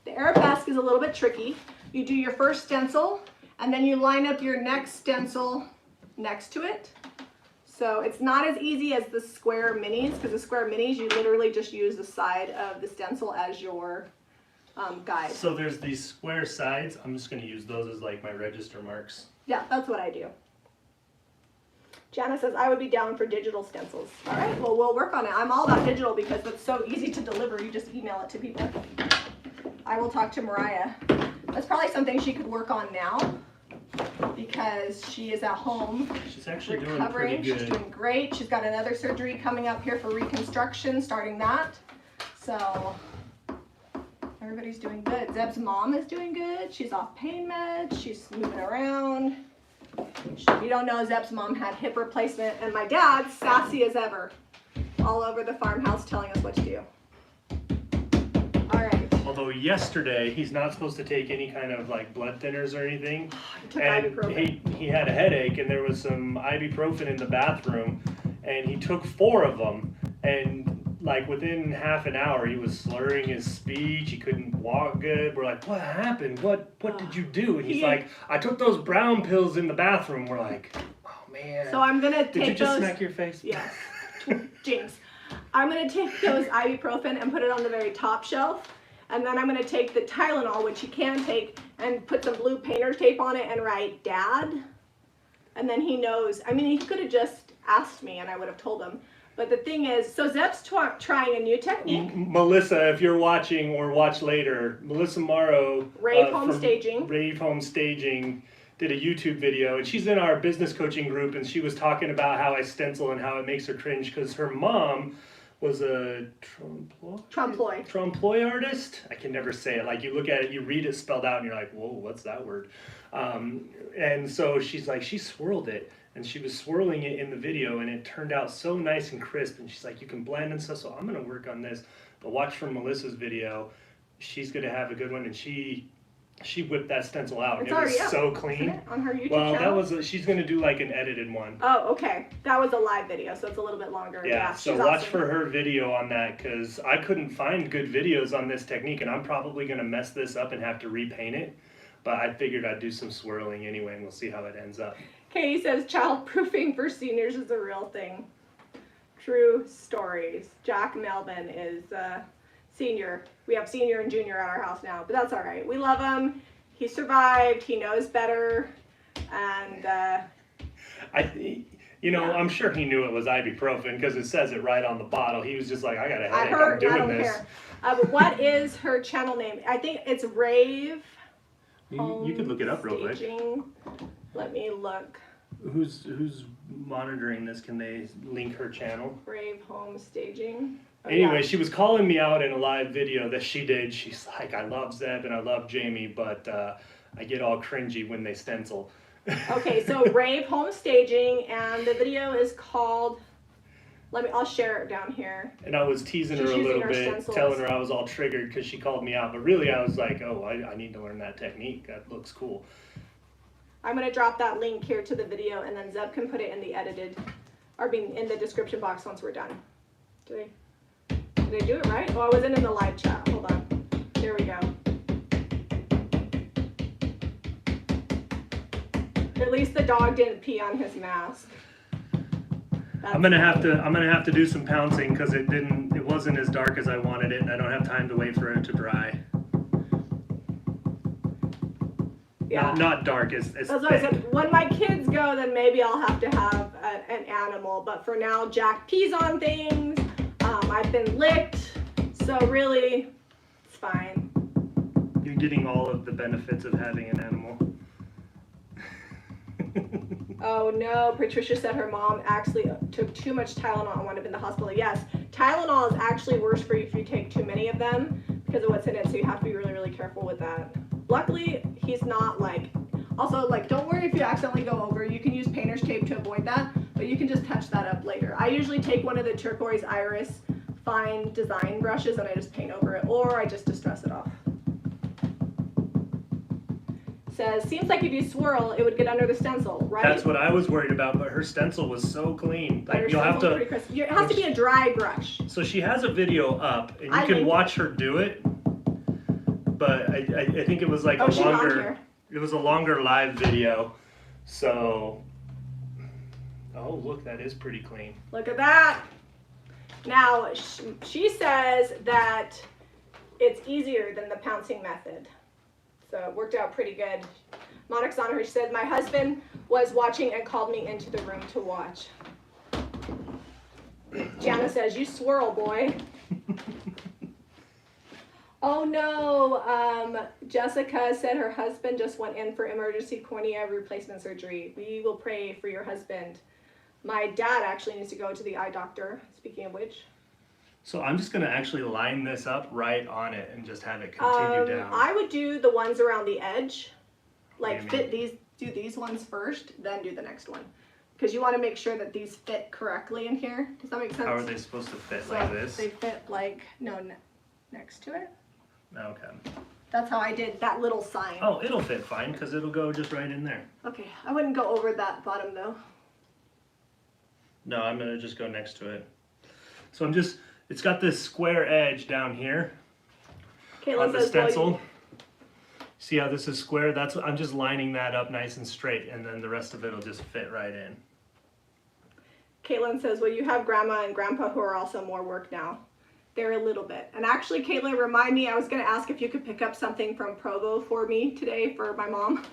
The Arabesque is a little bit tricky. You do your first stencil, and then you line up your next stencil next to it. So it's not as easy as the square minis, because the square minis, you literally just use the side of the stencil as your guide. So there's these square sides. I'm just going to use those as like my register marks. Yeah, that's what I do. Jana says, I would be down for digital stencils. All right, well, we'll work on it. I'm all about digital because it's so easy to deliver. You just email it to people. I will talk to Mariah. That's probably something she could work on now because she is at home. She's actually recovering. doing pretty good. She's doing great. She's got another surgery coming up here for reconstruction, starting that. So everybody's doing good. Zeb's mom is doing good. She's off pain meds. She's moving around. If you don't know, Zeb's mom had hip replacement, and my dad's sassy as ever, all over the farmhouse telling us what to do. All right. Although yesterday he's not supposed to take any kind of like blood thinners or anything, He took and ibuprofen. he had a headache, and there was some ibuprofen in the bathroom, and he took 4 of them, and like within half an hour he was slurring his speech. He couldn't walk good. We're like, what happened? What did you do? And he's like, I took those brown pills in the bathroom. We're like, oh man. So I'm gonna take Did you just those. smack your face? Yes. Jinx. I'm gonna take those ibuprofen and put it on the very top shelf. And then I'm gonna take the Tylenol, which you can take, and put some blue painter's tape on it and write Dad. And then he knows. I mean, he could have just asked me and I would have told him. But the thing is, so Zeb's trying a new technique. Melissa, if you're watching or watch later, Melissa Morrow, Rave Home from Staging. Rave Home Staging, did a YouTube video, and she's in our business coaching group, and she was talking about how I stencil and how it makes her cringe because her mom was a trompe-l'oeil artist. I can never say it. Like you look at it, you read it spelled out, and you're like, whoa, what's that word? And so she's like, she swirled it. And she was swirling it in the video, and it turned out so nice and crisp. And she's like, you can blend and stuff, so I'm going to work on this. But watch from Melissa's video. She's going to have a good one. And she whipped that stencil out. It's and it was already so up, clean. isn't it, on her YouTube well, channel? that was she's going to do like an edited one. Oh, okay. That was a live video, so it's a little bit longer. Yeah, so she's watch awesome. for her video on that because I couldn't find good videos on this technique. And I'm probably going to mess this up and have to repaint it. But I figured I'd do some swirling anyway, and we'll see how it ends up. Katie says childproofing for seniors is a real thing. True stories. Jack Melvin is senior. We have senior and junior at our house now, but that's all right. We love him. He survived. He knows better. And I'm sure he knew it was ibuprofen because it says it right on the bottle. He was just like, I got a headache. I'm doing this. I don't care. But what is her channel name? I think it's Rave. You could look it up real quick. Let me look. Who's monitoring this? Can they link her channel? Rave Home Staging. Oh, anyway, yeah. she was calling me out in a live video that she did. She's like, I love Zeb and I love Jami, but I get all cringy when they stencil. Okay, so rave home staging, and the video is called, I'll share it down here. And I was teasing her a little bit, telling her I was all triggered because she called me out. But really, I was like, oh, I need to learn that technique. That looks cool. I'm going to drop that link here to the video, and then Zeb can put it in the edited, or in the description box once we're done. Did I do it right? Oh, I wasn't in the live chat. Hold on. There we go. At least the dog didn't pee on his mask. I'm gonna have to do some pouncing because it wasn't as dark as I wanted it, and I don't have time to wait for it to dry. Yeah. Not dark as That's what I said. When my kids go, then maybe I'll have to have an animal. But for now, Jack pees on things. I've been licked, so really, it's fine. You're getting all of the benefits of having an animal. Oh no, Patricia said her mom actually took too much Tylenol and wound up in the hospital. Yes, Tylenol is actually worse for you if you take too many of them because of what's in it, so you have to be really, really careful with that. Luckily, he's not also don't worry if you accidentally go over. You can use painter's tape to avoid that, but you can just touch that up later. I usually take one of the turquoise iris fine design brushes and I just paint over it, or I just distress it off. Says, seems like if you swirl, it would get under the stencil, right? That's what I was worried about, but her stencil was so clean. But you'll have to. It has to be a dry brush. So she has a video up, and you can watch her do it. But I think it was like it was a longer live video. So, oh look, that is pretty clean. Look at that. Now she says that it's easier than the pouncing method. So it worked out pretty good. Monarch's on her. She said, my husband was watching and called me into the room to watch. Jana says, you swirl, boy. Oh no, Jessica said her husband just went in for emergency cornea replacement surgery. We will pray for your husband. My dad actually needs to go to the eye doctor, speaking of which. So I'm just going to actually line this up right on it and just have it continue down. I would do the ones around the edge. Do these ones first, then do the next one. Because you want to make sure that these fit correctly in here. Does that make sense? How are they supposed to fit like this? They fit next to it. Okay. That's how I did that little sign. Oh, it'll fit fine because it'll go just right in there. Okay, I wouldn't go over that bottom though. No, I'm going to just go next to it. So it's got this square edge down here on the stencil. See how this is square? I'm just lining that up nice and straight, and then the rest of it will just fit right in. Caitlin says, well, you have grandma and grandpa who are also more work now. They're a little bit. And actually, Caitlin, remind me, I was going to ask if you could pick up something from Provo for me today for my mom.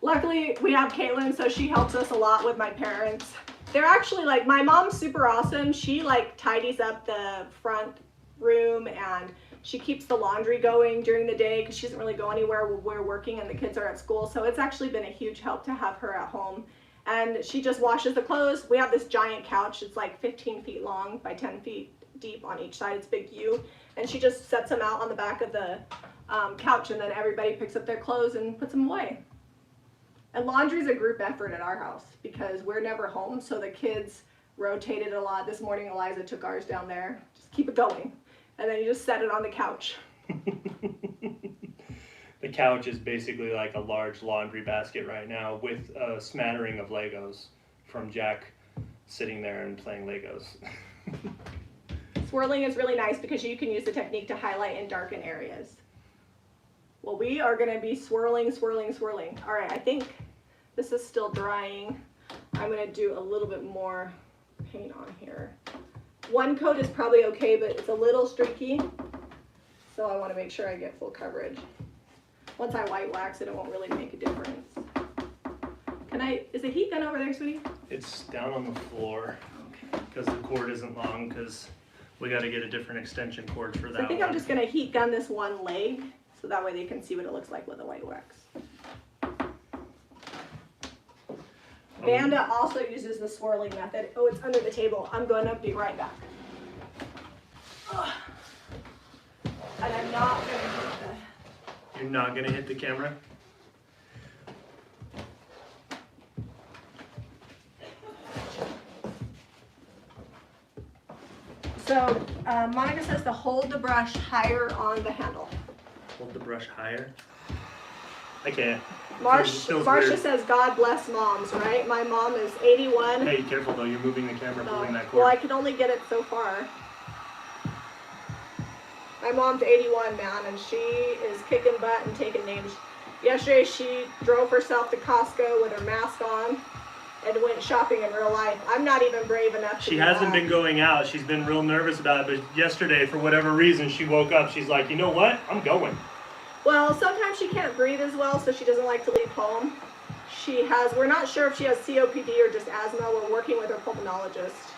Luckily, we have Caitlin, so she helps us a lot with my parents. They're actually my mom's super awesome. She tidies up the front room and she keeps the laundry going during the day because she doesn't really go anywhere when we're working and the kids are at school. So it's actually been a huge help to have her at home. And she just washes the clothes. We have this giant couch. It's 15 feet long by 10 feet deep on each side. It's a big U. And she just sets them out on the back of the couch, and then everybody picks up their clothes and puts them away. And laundry is a group effort at our house because we're never home, so the kids rotated a lot. This morning, Eliza took ours down there. Just keep it going. And then you just set it on the couch. The couch is basically like a large laundry basket right now with a smattering of Legos from Jack sitting there and playing Legos. Swirling is really nice because you can use the technique to highlight and darken areas. Well, we are going to be swirling, swirling, swirling. All right, I think this is still drying. I'm going to do a little bit more paint on here. One coat is probably okay, but it's a little streaky, so I want to make sure I get full coverage. Once I white wax it, it won't really make a difference. Is the heat gun over there, sweetie? It's down on the floor because the cord isn't long because we got to get a different extension cord for that. So I think I'm just going to heat gun this one leg. So that way they can see what it looks like with the white wax. Vanda also uses the swirling method. Oh, it's under the table. I'm going to be right back. Ugh. And I'm not going to hit You're not going to hit the camera? So Monica says to hold the brush higher on the handle. Hold the brush higher. I can't. Marcia says, God bless moms, right? My mom is 81. Hey, careful though, you're moving the camera, pulling that cord. Well, I can only get it so far. My mom's 81, man, and she is kicking butt and taking names. Yesterday, she drove herself to Costco with her mask on and went shopping in real life. I'm not even brave enough to She hasn't been going out. She's been real nervous about it, but yesterday, for whatever reason, she woke up. She's like, you know what? I'm going. Well, sometimes she can't breathe as well, so she doesn't like to leave home. We're not sure if she has COPD or just asthma. We're working with her pulmonologist.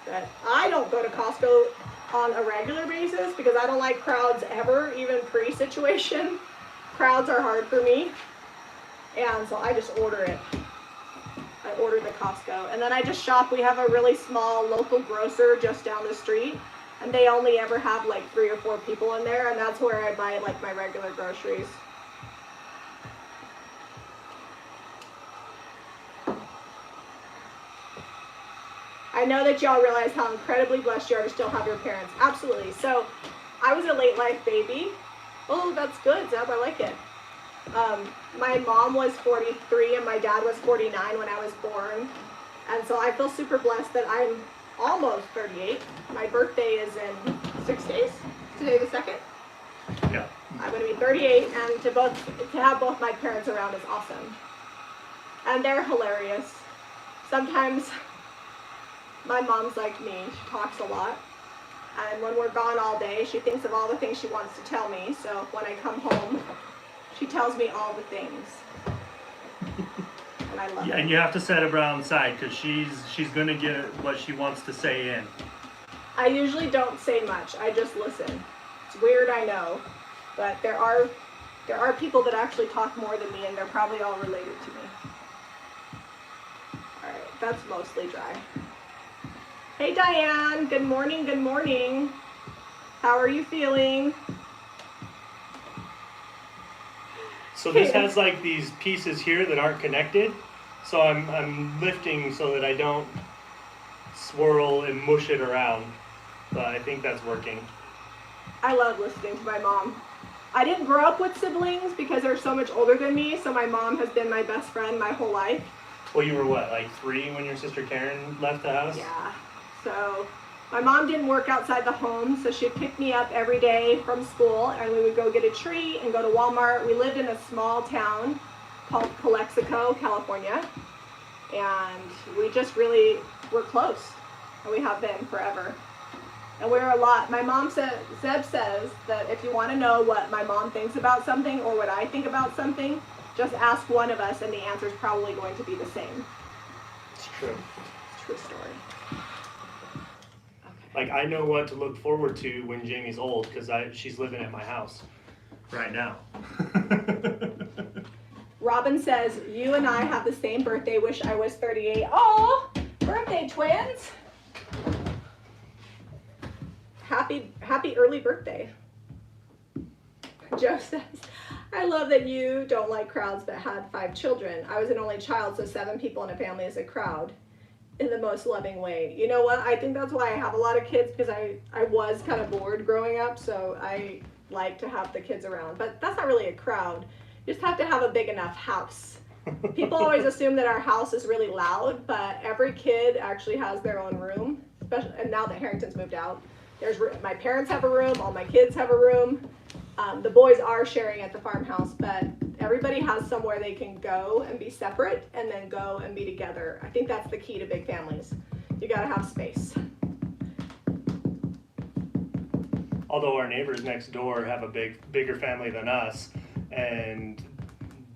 But I don't go to Costco on a regular basis because I don't like crowds ever, even pre-situation. Crowds are hard for me. And so I just order it. I order the Costco. And then I just shop. We have a really small local grocer just down the street. And they only ever have like 3 or 4 people in there. And that's where I buy like my regular groceries. I know that y'all realize how incredibly blessed you are to still have your parents. Absolutely. So I was a late life baby. Oh, that's good, Zeb. I like it. My mom was 43 and my dad was 49 when I was born. And so I feel super blessed that I'm almost 38. My birthday is in 6 days. Today the 2nd. Yeah. I'm going to be 38, and to have both my parents around is awesome. And they're hilarious. Sometimes my mom's like me. She talks a lot. And when we're gone all day, she thinks of all the things she wants to tell me. So when I come home, she tells me all the things. And I love it. And you have to set her on side because she's going to get what she wants to say in. I usually don't say much. I just listen. It's weird, I know. But there are people that actually talk more than me, and they're probably all related to me. All right, that's mostly dry. Hey Diane, good morning, good morning. How are you feeling? So this has like these pieces here that aren't connected. So I'm lifting so that I don't swirl and mush it around. But I think that's working. I love listening to my mom. I didn't grow up with siblings because they're so much older than me, so my mom has been my best friend my whole life. Well, you were what, like 3 when your sister Karen left the house? Yeah. So my mom didn't work outside the home, so she'd pick me up every day from school, and we would go get a treat and go to Walmart. We lived in a small town called Calexico, California, and we just really were close, and we have been forever. And we're a lot. My mom Zeb says that if you want to know what my mom thinks about something or what I think about something, just ask one of us, and the answer is probably going to be the same. It's true. It's a true story. Like, I know what to look forward to when Jamie's old because she's living at my house right now. Robin says, you and I have the same birthday. Wish I was 38. Oh, birthday twins. Happy early birthday. Joe says, I love that you don't like crowds but had 5 children. I was an only child, so 7 people in a family is a crowd in the most loving way. You know what? I think that's why I have a lot of kids, because I was kind of bored growing up, so I like to have the kids around. But that's not really a crowd. You just have to have a big enough house. People always assume that our house is really loud, but every kid actually has their own room, especially, and now that Harrington's moved out. My parents have a room, all my kids have a room. The boys are sharing at the farmhouse, but everybody has somewhere they can go and be separate and then go and be together. I think that's the key to big families. You gotta have space. Although our neighbors next door have a bigger family than us, and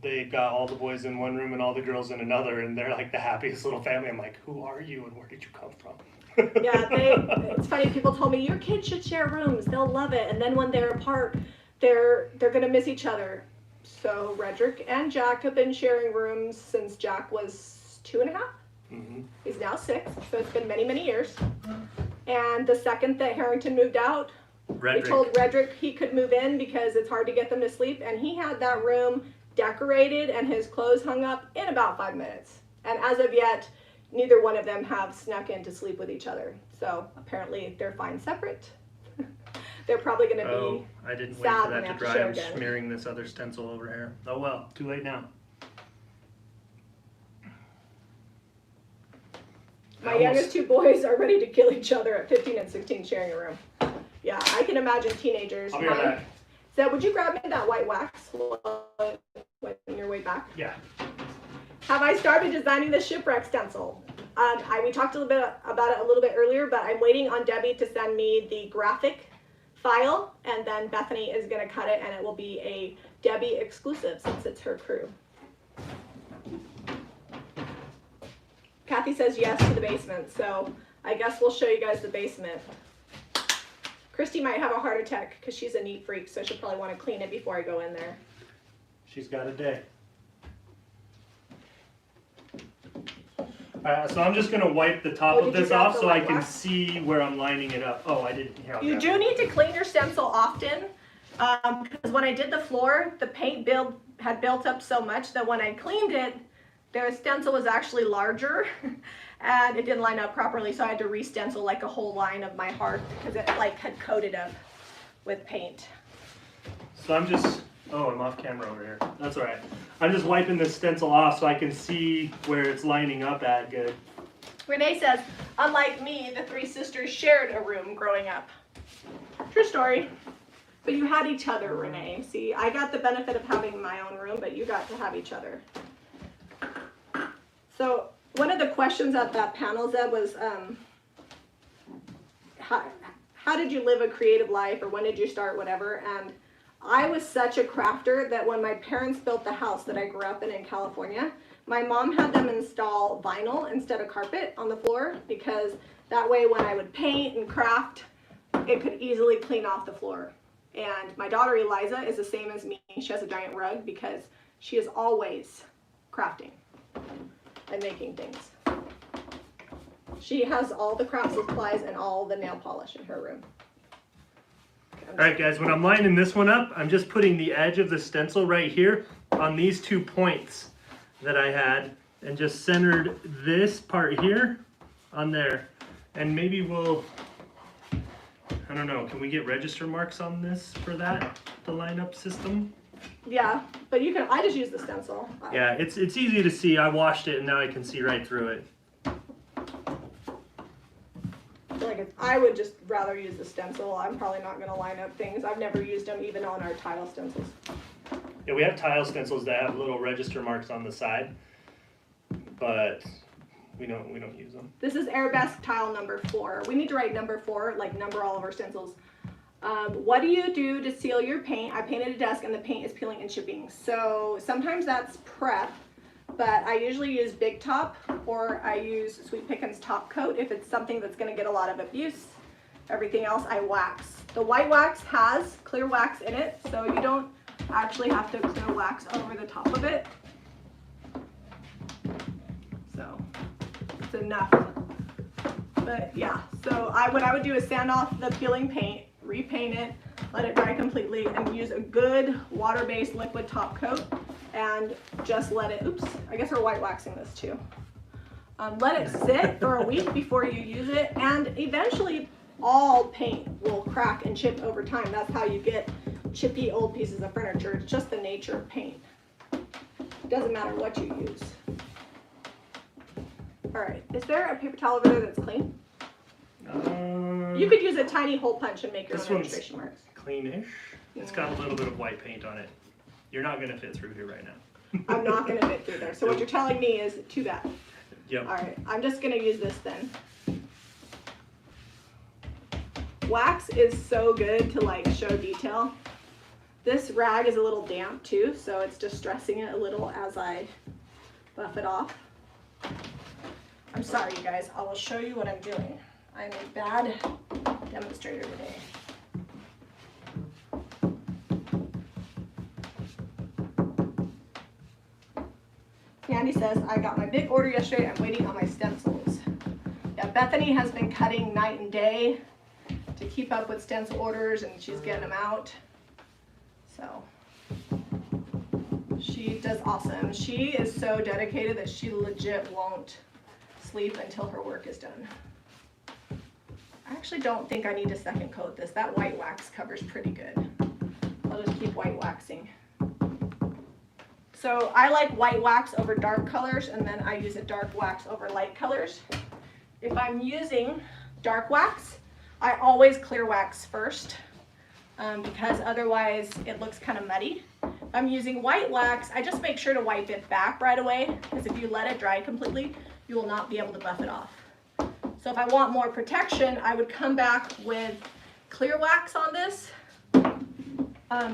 they've got all the boys in one room and all the girls in another, and they're like the happiest little family. I'm like, who are you and where did you come from? Yeah, it's funny. People told me your kids should share rooms; they'll love it. And then when they're apart, they're gonna miss each other. So Redrick and Jack have been sharing rooms since Jack was 2.5. Mm-hmm. He's now 6, so it's been many, many years. And the second that Harrington moved out, we told Redrick he could move in because it's hard to get them to sleep, and he had that room decorated and his clothes hung up in about 5 minutes. And as of yet, neither one of them have snuck in to sleep with each other. So apparently they're fine separate. They're probably going to be I didn't wait sad for when that they to have to dry. share I'm again. smearing this other stencil over here. Oh well, too late now. My youngest two boys are ready to kill each other at 15 and 16 sharing a room. Yeah, I can imagine teenagers. I'll be right back. So would you grab me that white wax on your way back? Yeah. Have I started designing the shipwreck stencil? We talked a little bit about it a little bit earlier, but I'm waiting on Debbie to send me the graphic file, and then Bethany is going to cut it, and it will be a Debbie exclusive since it's her crew. Kathy says yes to the basement, so I guess we'll show you guys the basement. Christy might have a heart attack because she's a neat freak, so she'll probably want to clean it before I go in there. She's got a day. So I'm just going to wipe the top of this off so I can see where I'm lining it up. Oh, I didn't. Here, you do need to clean your stencil often because when I did the floor, the paint had built up so much that when I cleaned it, the stencil was actually larger and it didn't line up properly, so I had to re-stencil like a whole line of my heart because it like had coated up with paint. So I'm just, oh, I'm off camera over here. That's all right. I'm just wiping this stencil off so I can see where it's lining up at good. Renee says, unlike me, the three sisters shared a room growing up. True story. But you had each other, Renee. See, I got the benefit of having my own room, but you got to have each other. So one of the questions at that panel, Zeb, was how did you live a creative life, or when did you start, whatever. And I was such a crafter that when my parents built the house that I grew up in California, my mom had them install vinyl instead of carpet on the floor, because that way when I would paint and craft, it could easily clean off the floor. And my daughter Eliza is the same as me. She has a giant rug because she is always crafting and making things. She has all the craft supplies and all the nail polish in her room. All right, guys, when I'm lining this one up, I'm just putting the edge of the stencil right here on these 2 points that I had and just centered this part here on there. And maybe we'll, I don't know, can we get register marks on this for that, the lineup system? Yeah, but you can, I just use the stencil. Yeah, it's easy to see. I washed it and now I can see right through it. Like I would just rather use the stencil. I'm probably not going to line up things. I've never used them even on our tile stencils. Yeah, we have tile stencils that have little register marks on the side, but we don't use them. This is Arabesque tile number 4. We need to write number 4, like number all of our stencils. What do you do to seal your paint? I painted a desk and the paint is peeling and chipping. So sometimes that's prep, but I usually use Big Top or I use Sweet Pickins Top Coat if it's something that's going to get a lot of abuse. Everything else I wax. The white wax has clear wax in it, so you don't actually have to clear wax over the top of it. So it's enough. But yeah, so what I would do is sand off the peeling paint, repaint it, let it dry completely, and use a good water-based liquid top coat and just let it, oops, I guess we're white waxing this too. Let it sit for a week before you use it, and eventually all paint will crack and chip over time. That's how you get chippy old pieces of furniture. It's just the nature of paint. It doesn't matter what you use. All right, is there a paper towel over there that's clean? You could use a tiny hole punch and make your own registration marks. Cleanish. It's got a little bit of white paint on it. You're not going to fit through here right now. I'm not going to fit through there. So what you're telling me is too bad. Yep. All right, I'm just going to use this then. Wax is so good to like show detail. This rag is a little damp too, so it's distressing it a little as I buff it off. I'm sorry, you guys. I will show you what I'm doing. I'm a bad demonstrator today. Candy says, I got my big order yesterday. I'm waiting on my stencils. Yeah, Bethany has been cutting night and day to keep up with stencil orders, and she's getting them out. So she does awesome. She is so dedicated that she legit won't sleep sleep until her work is done. I actually don't think I need to second coat this. That white wax covers pretty good. I'll just keep white waxing. So I like white wax over dark colors, and then I use a dark wax over light colors. If I'm using dark wax, I always clear wax first because otherwise it looks kind of muddy. If I'm using white wax, I just make sure to wipe it back right away, because if you let it dry completely, you will not be able to buff it off. So if I want more protection, I would come back with clear wax on this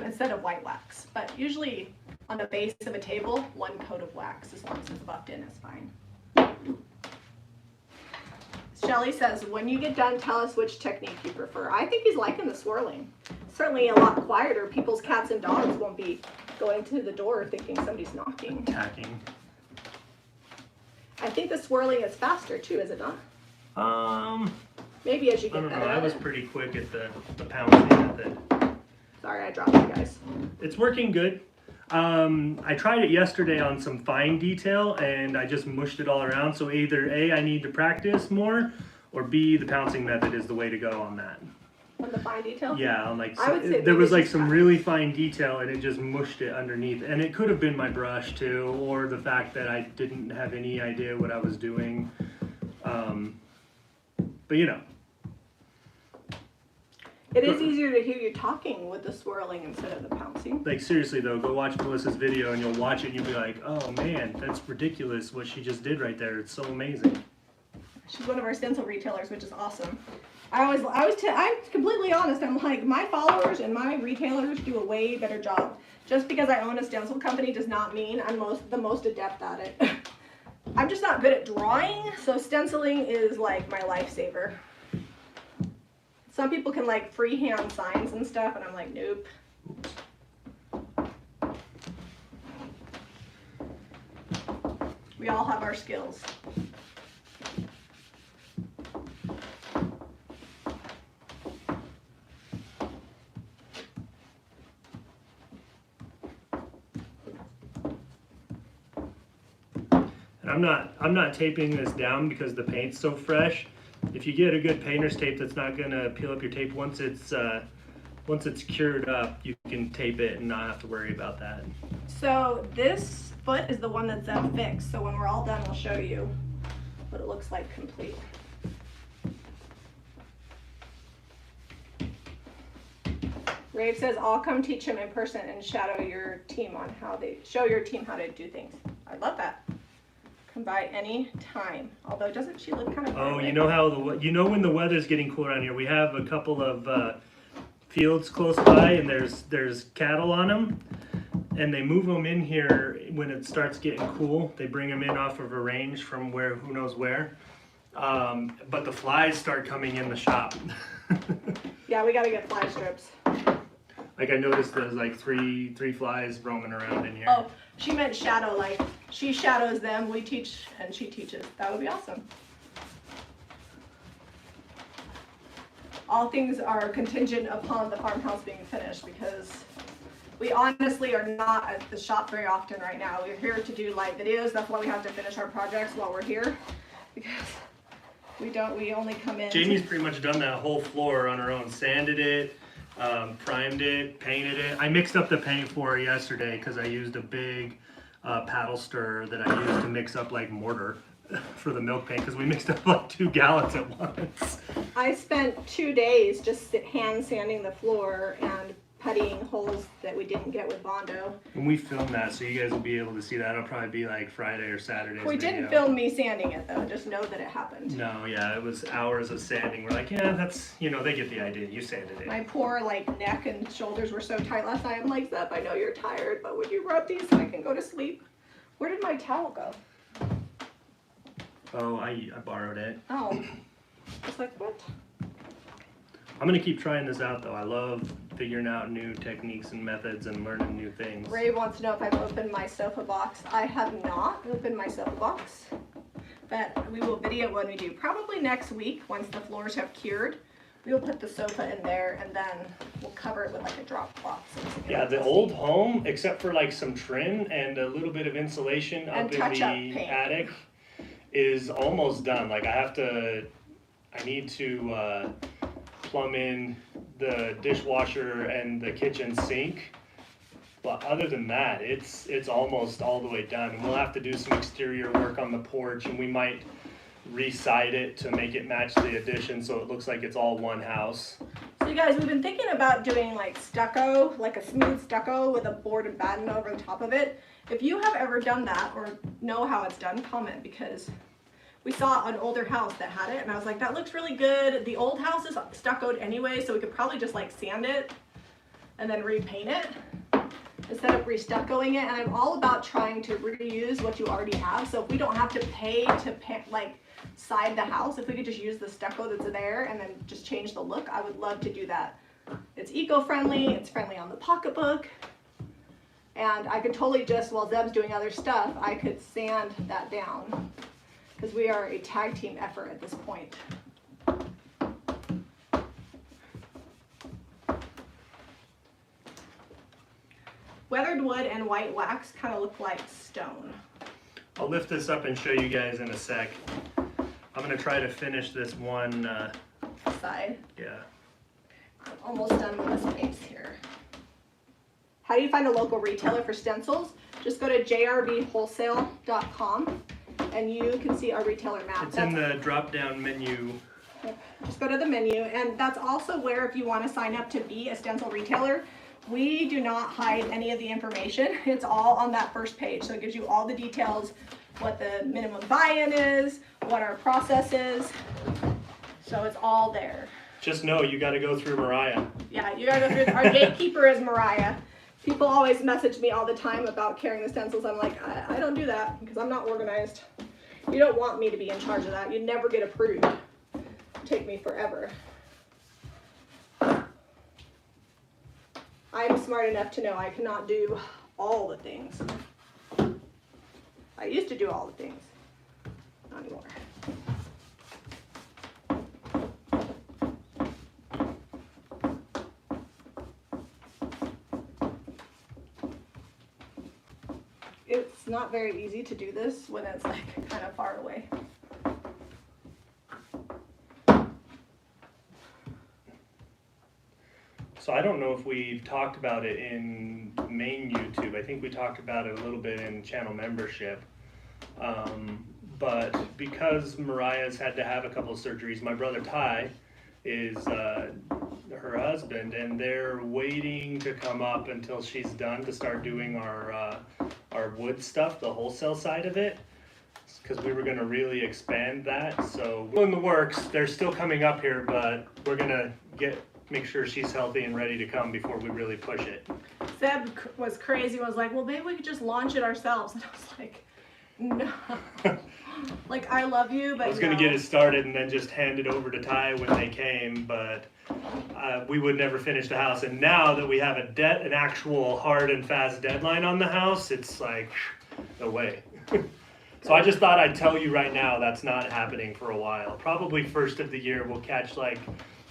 instead of white wax. But usually on the base of a table, one coat of wax, as long as it's buffed in, is fine. Shelly says, when you get done, tell us which technique you prefer. I think he's liking the swirling. Certainly a lot quieter. People's cats and dogs won't be going to the door thinking somebody's knocking. Attacking. I think the swirling is faster too, is it not? Maybe as you get better. I don't know. I was pretty quick at the pouncing method. Sorry, I dropped you guys. It's working good. I tried it yesterday on some fine detail and I just mushed it all around. So either A, I need to practice more, or B, the pouncing method is the way to go on that. On the fine detail? Yeah, on like I would say there was like some really fine detail and it just mushed it underneath. And it could have been my brush too, or the fact that I didn't have any idea what I was doing. But you know. It is easier to hear you talking with the swirling instead of the pouncing. Like seriously though, go watch Melissa's video and you'll watch it and you'll be like, oh man, that's ridiculous what she just did right there. It's so amazing. She's one of our stencil retailers, which is awesome. I'm completely honest. I'm like, my followers and my retailers do a way better job. Just because I own a stencil company does not mean I'm the most adept at it. I'm just not good at drawing, so stenciling is like my lifesaver. Some people can like freehand signs and stuff, and I'm like, nope. We all have our skills. And I'm not taping this down because the paint's so fresh. If you get a good painter's tape that's not gonna peel up your tape once it's cured up, you can tape it and not have to worry about that. So this foot is the one that's fixed. So when we're all done, we'll show you what it looks like complete. Rave says, I'll come teach him in person and show your team how to do things. I love that. Come by any time. Although doesn't she look kind of Oh, you know how when the weather's getting cool around here, we have a couple of fields close by and there's cattle on them, and they move them in here when it starts getting cool. They bring them in off of a range from who knows where. But the flies start coming in the shop. Yeah, we gotta get fly strips. Like I noticed there's like three flies roaming around in here. Oh, she meant shadow, like she shadows them, we teach, and she teaches. That would be awesome. All things are contingent upon the farmhouse being finished, because we honestly are not at the shop very often right now. We're here to do live videos. That's why we have to finish our projects while we're here, because we only come in. Jamie's pretty much done that whole floor on her own, sanded it, primed it, painted it. I mixed up the paint for her yesterday because I used a big paddle stirrer that I used to mix up like mortar for the milk paint, because we mixed up like 2 gallons at once. I spent 2 days just hand sanding the floor and puttying holes that we didn't get with Bondo. And we filmed that, so you guys will be able to see that. It'll probably be like Friday or Saturday. We didn't film me sanding it though, just know that it happened. No, yeah, it was hours of sanding. We're like, yeah, that's, they get the idea. You sanded it. My poor neck and shoulders were so tight last night. I'm like, Zep, I know you're tired, but would you rub these so I can go to sleep? Where did my towel go? Oh, I borrowed it. Oh, I was like, what? I'm gonna keep trying this out though. I love figuring out new techniques and methods and learning new things. Ray wants to know if I've opened my sofa box. I have not opened my sofa box, but we will video when we do. Probably next week, once the floors have cured, we will put the sofa in there and then we'll cover it with like a drop cloth. So yeah, the old home, except for like some trim and a little bit of insulation up in the attic, is almost done. Like I need to plumb in the dishwasher and the kitchen sink. But other than that, it's almost all the way done. And we'll have to do some exterior work on the porch, and we might re-side it to make it match the addition so it looks like it's all one house. So you guys, we've been thinking about doing like stucco, like a smooth stucco with a board and batten over the top of it. If you have ever done that or know how it's done, comment, because we saw an older house that had it and I was like, that looks really good. The old house is stuccoed anyway, so we could probably just like sand it and then repaint it instead of re-stuccoing it. And I'm all about trying to reuse what you already have. So if we don't have to pay to like side the house, if we could just use the stucco that's there and then just change the look, I would love to do that. It's eco-friendly, it's friendly on the pocketbook, and I could totally just, while Zeb's doing other stuff, I could sand that down because we are a tag team effort at this point. Weathered wood and white wax kind of look like stone. I'll lift this up and show you guys in a sec. I'm gonna try to finish this one Side. Yeah. I'm almost done with this base here. How do you find a local retailer for stencils? Just go to jrvwholesale.com and you can see our retailer map. It's in the drop-down menu. Just go to the menu, and that's also where, if you want to sign up to be a stencil retailer, we do not hide any of the information. It's all on that first page. So it gives you all the details, what the minimum buy-in is, what our process is. So it's all there. Just know you got to go through Mariah. Yeah, you gotta go through. Our gatekeeper is Mariah. People always message me all the time about carrying the stencils. I'm like, I don't do that because I'm not organized. You don't want me to be in charge of that. You'd never get approved. It'd take me forever. I'm smart enough to know I cannot do all the things. I used to do all the things. Not anymore. It's not very easy to do this when it's like kind of far away. So I don't know if we've talked about it in main YouTube. I think we talked about it a little bit in channel membership. But because Mariah's had to have a couple of surgeries, my brother Ty is her husband, and they're waiting to come up until she's done to start doing our wood stuff, the wholesale side of it, because we were going to really expand that. So in the works, they're still coming up here, but we're going to make sure she's healthy and ready to come before we really push it. Seb was crazy, was like, well, maybe we could just launch it ourselves. And I was like, no. Like, I love you, but I was going to get it started and then just hand it over to Ty when they came, but we would never finish the house. And now that we have an actual hard and fast deadline on the house, it's like, no way. So I just thought I'd tell you right now that's not happening for a while. Probably first of the year we'll catch like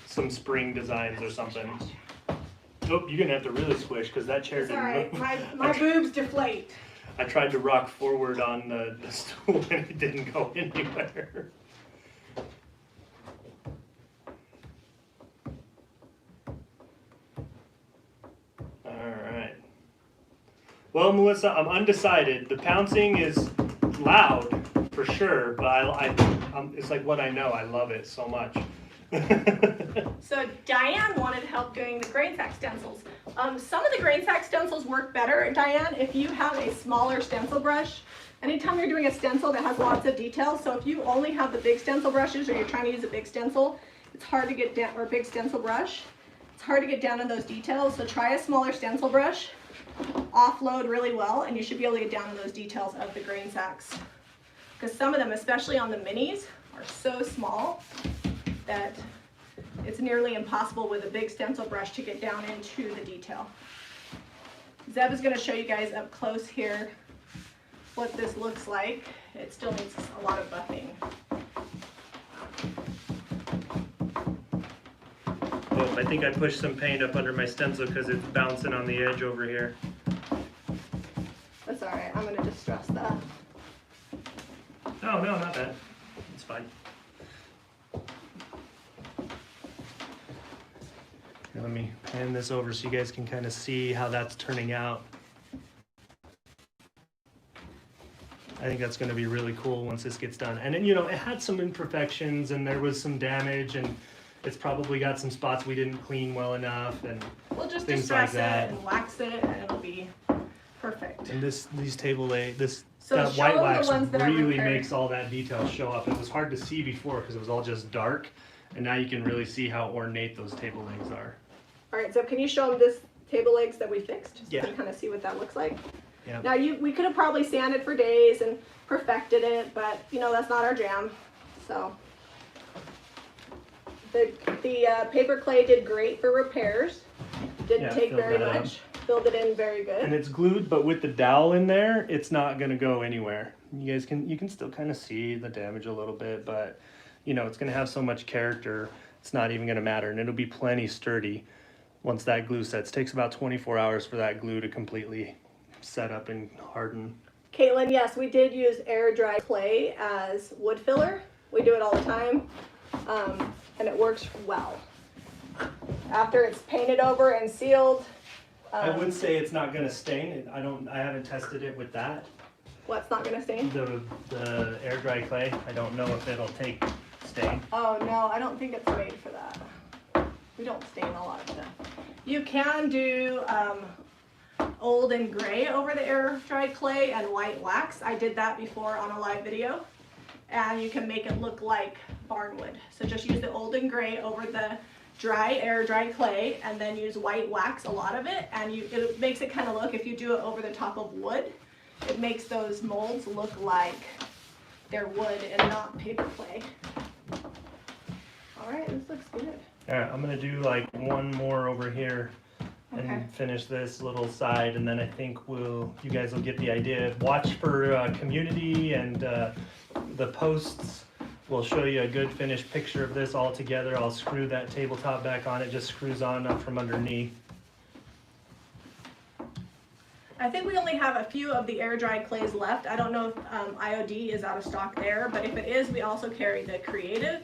some spring designs or something. Oh, you're going to have to really squish because that chair didn't move. All right, my boobs deflate. I tried to rock forward on the stool and it didn't go anywhere. Alright. Well, Melissa, I'm undecided. The pouncing is loud for sure, but it's like what I know. I love it so much. So Diane wanted help doing the grain sack stencils. Some of the grain sack stencils work better, Diane, if you have a smaller stencil brush. Anytime you're doing a stencil that has lots of details, so if you only have the big stencil brushes or you're trying to use a big stencil, it's hard to get down, or a big stencil brush, it's hard to get down on those details. So try a smaller stencil brush, offload really well, and you should be able to get down on those details of the grain sacks. Because some of them, especially on the minis, are so small that it's nearly impossible with a big stencil brush to get down into the detail. Zeb is going to show you guys up close here what this looks like. It still needs a lot of buffing. Oh, I think I pushed some paint up under my stencil because it's bouncing on the edge over here. That's alright, I'm going to distress that. Oh, No, not bad. It's fine. Here, let me pan this over so you guys can kind of see how that's turning out. I think that's going to be really cool once this gets done. And then, you know, it had some imperfections and there was some damage and it's probably got some spots we didn't clean well enough and we'll just things like distress that. it and wax it and it'll be perfect. And these table that So white wax the ones that really makes all that detail show up. It was hard to see before because it was all just dark, and now you can really see how ornate those table legs are. All right, so can you show them this table legs that we fixed? So Yeah. you can kind of see what that looks like. Yeah. Now we could have probably sanded for days and perfected it, but you know that's not our jam. So the paper clay did great for repairs. Didn't take filled very that much. Filled it in very good. And it's glued, but with the dowel in there, it's not gonna go anywhere. You can still kind of see the damage a little bit, but you know, it's gonna have so much character, it's not even gonna matter, and it'll be plenty sturdy once that glue sets. It takes about 24 hours for that glue to completely set up and harden. Caitlin, yes, we did use air dry clay as wood filler. We do it all the time, and it works well. After it's painted over and sealed. I would say it's not gonna stain. I haven't tested it with that. What's not gonna stain? The air dry clay. I don't know if it'll take stain. Oh no, I don't think it's made for that. We don't stain a lot of stuff. You can do old and gray over the air dried clay and white wax. I did that before on a live video, and you can make it look like barnwood. So just use the old and gray over the air dry clay, and then use white wax, a lot of it, and it makes it kind of look, if you do it over the top of wood, it makes those molds look like they're wood and not paper clay. All right, this looks good. All right, I'm gonna do like one more over here and Okay. finish this little side, and then I think you guys will get the idea. Watch for community and the posts. We'll show you a good finished picture of this all together. I'll screw that tabletop back on. It just screws on up from underneath. I think we only have a few of the air dried clays left. I don't know if IOD is out of stock there, but if it is, we also carry the Creative.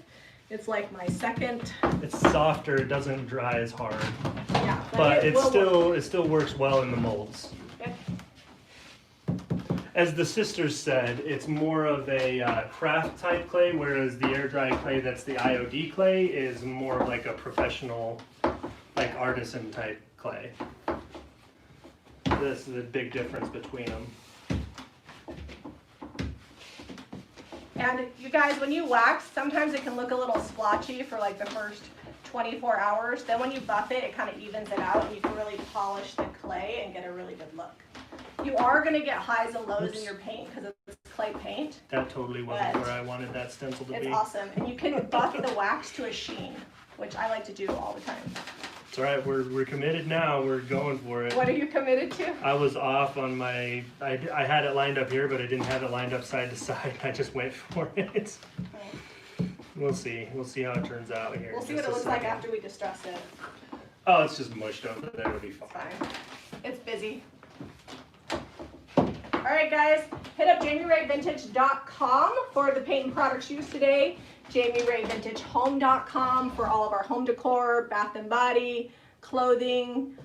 It's like my second. It's softer. It doesn't dry as hard, Yeah, but it still works well in the molds. Okay. As the sisters said, it's more of a craft type clay, whereas the air dry clay that's the IOD clay is more like a professional, like artisan type clay. This is the big difference between them. And you guys, when you wax, sometimes it can look a little splotchy for like the first 24 hours. Then when you buff it, it kind of evens it out, and you can really polish the clay and get a really good look. You are going to get highs and lows in your paint because it's clay paint. That totally wasn't where I wanted that stencil to be. It's awesome. And you can buff the wax to a sheen, which I like to do all the time. It's all right. We're committed now. We're going for it. What are you committed to? I was off on my. I had it lined up here, but I didn't have it lined up side to side. I just went for it. We'll see. We'll see how it turns out here. We'll see what it looks like after we distress it. Oh, it's just mushed over there. It'll be fine. It's fine. It's busy. All right, guys, hit up JamiRayVintage.com for the paint and products used today. JamiRayVintageHome.com for all of our home decor, bath and body, clothing.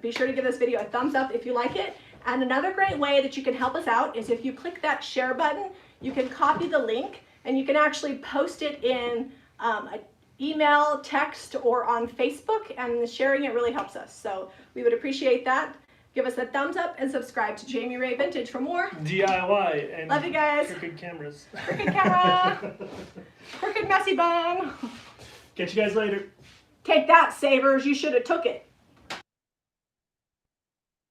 Be sure to give this video a thumbs up if you like it. And another great way that you can help us out is if you click that share button, you can copy the link and you can actually post it in an email, text, or on Facebook, and sharing it really helps us. So we would appreciate that. Give us a thumbs up and subscribe to Jami Ray Vintage for more DIY and love you guys. Crooked cameras. Crooked camera. Crooked messy bun. Catch you guys later. Take that, savers. You should have took it.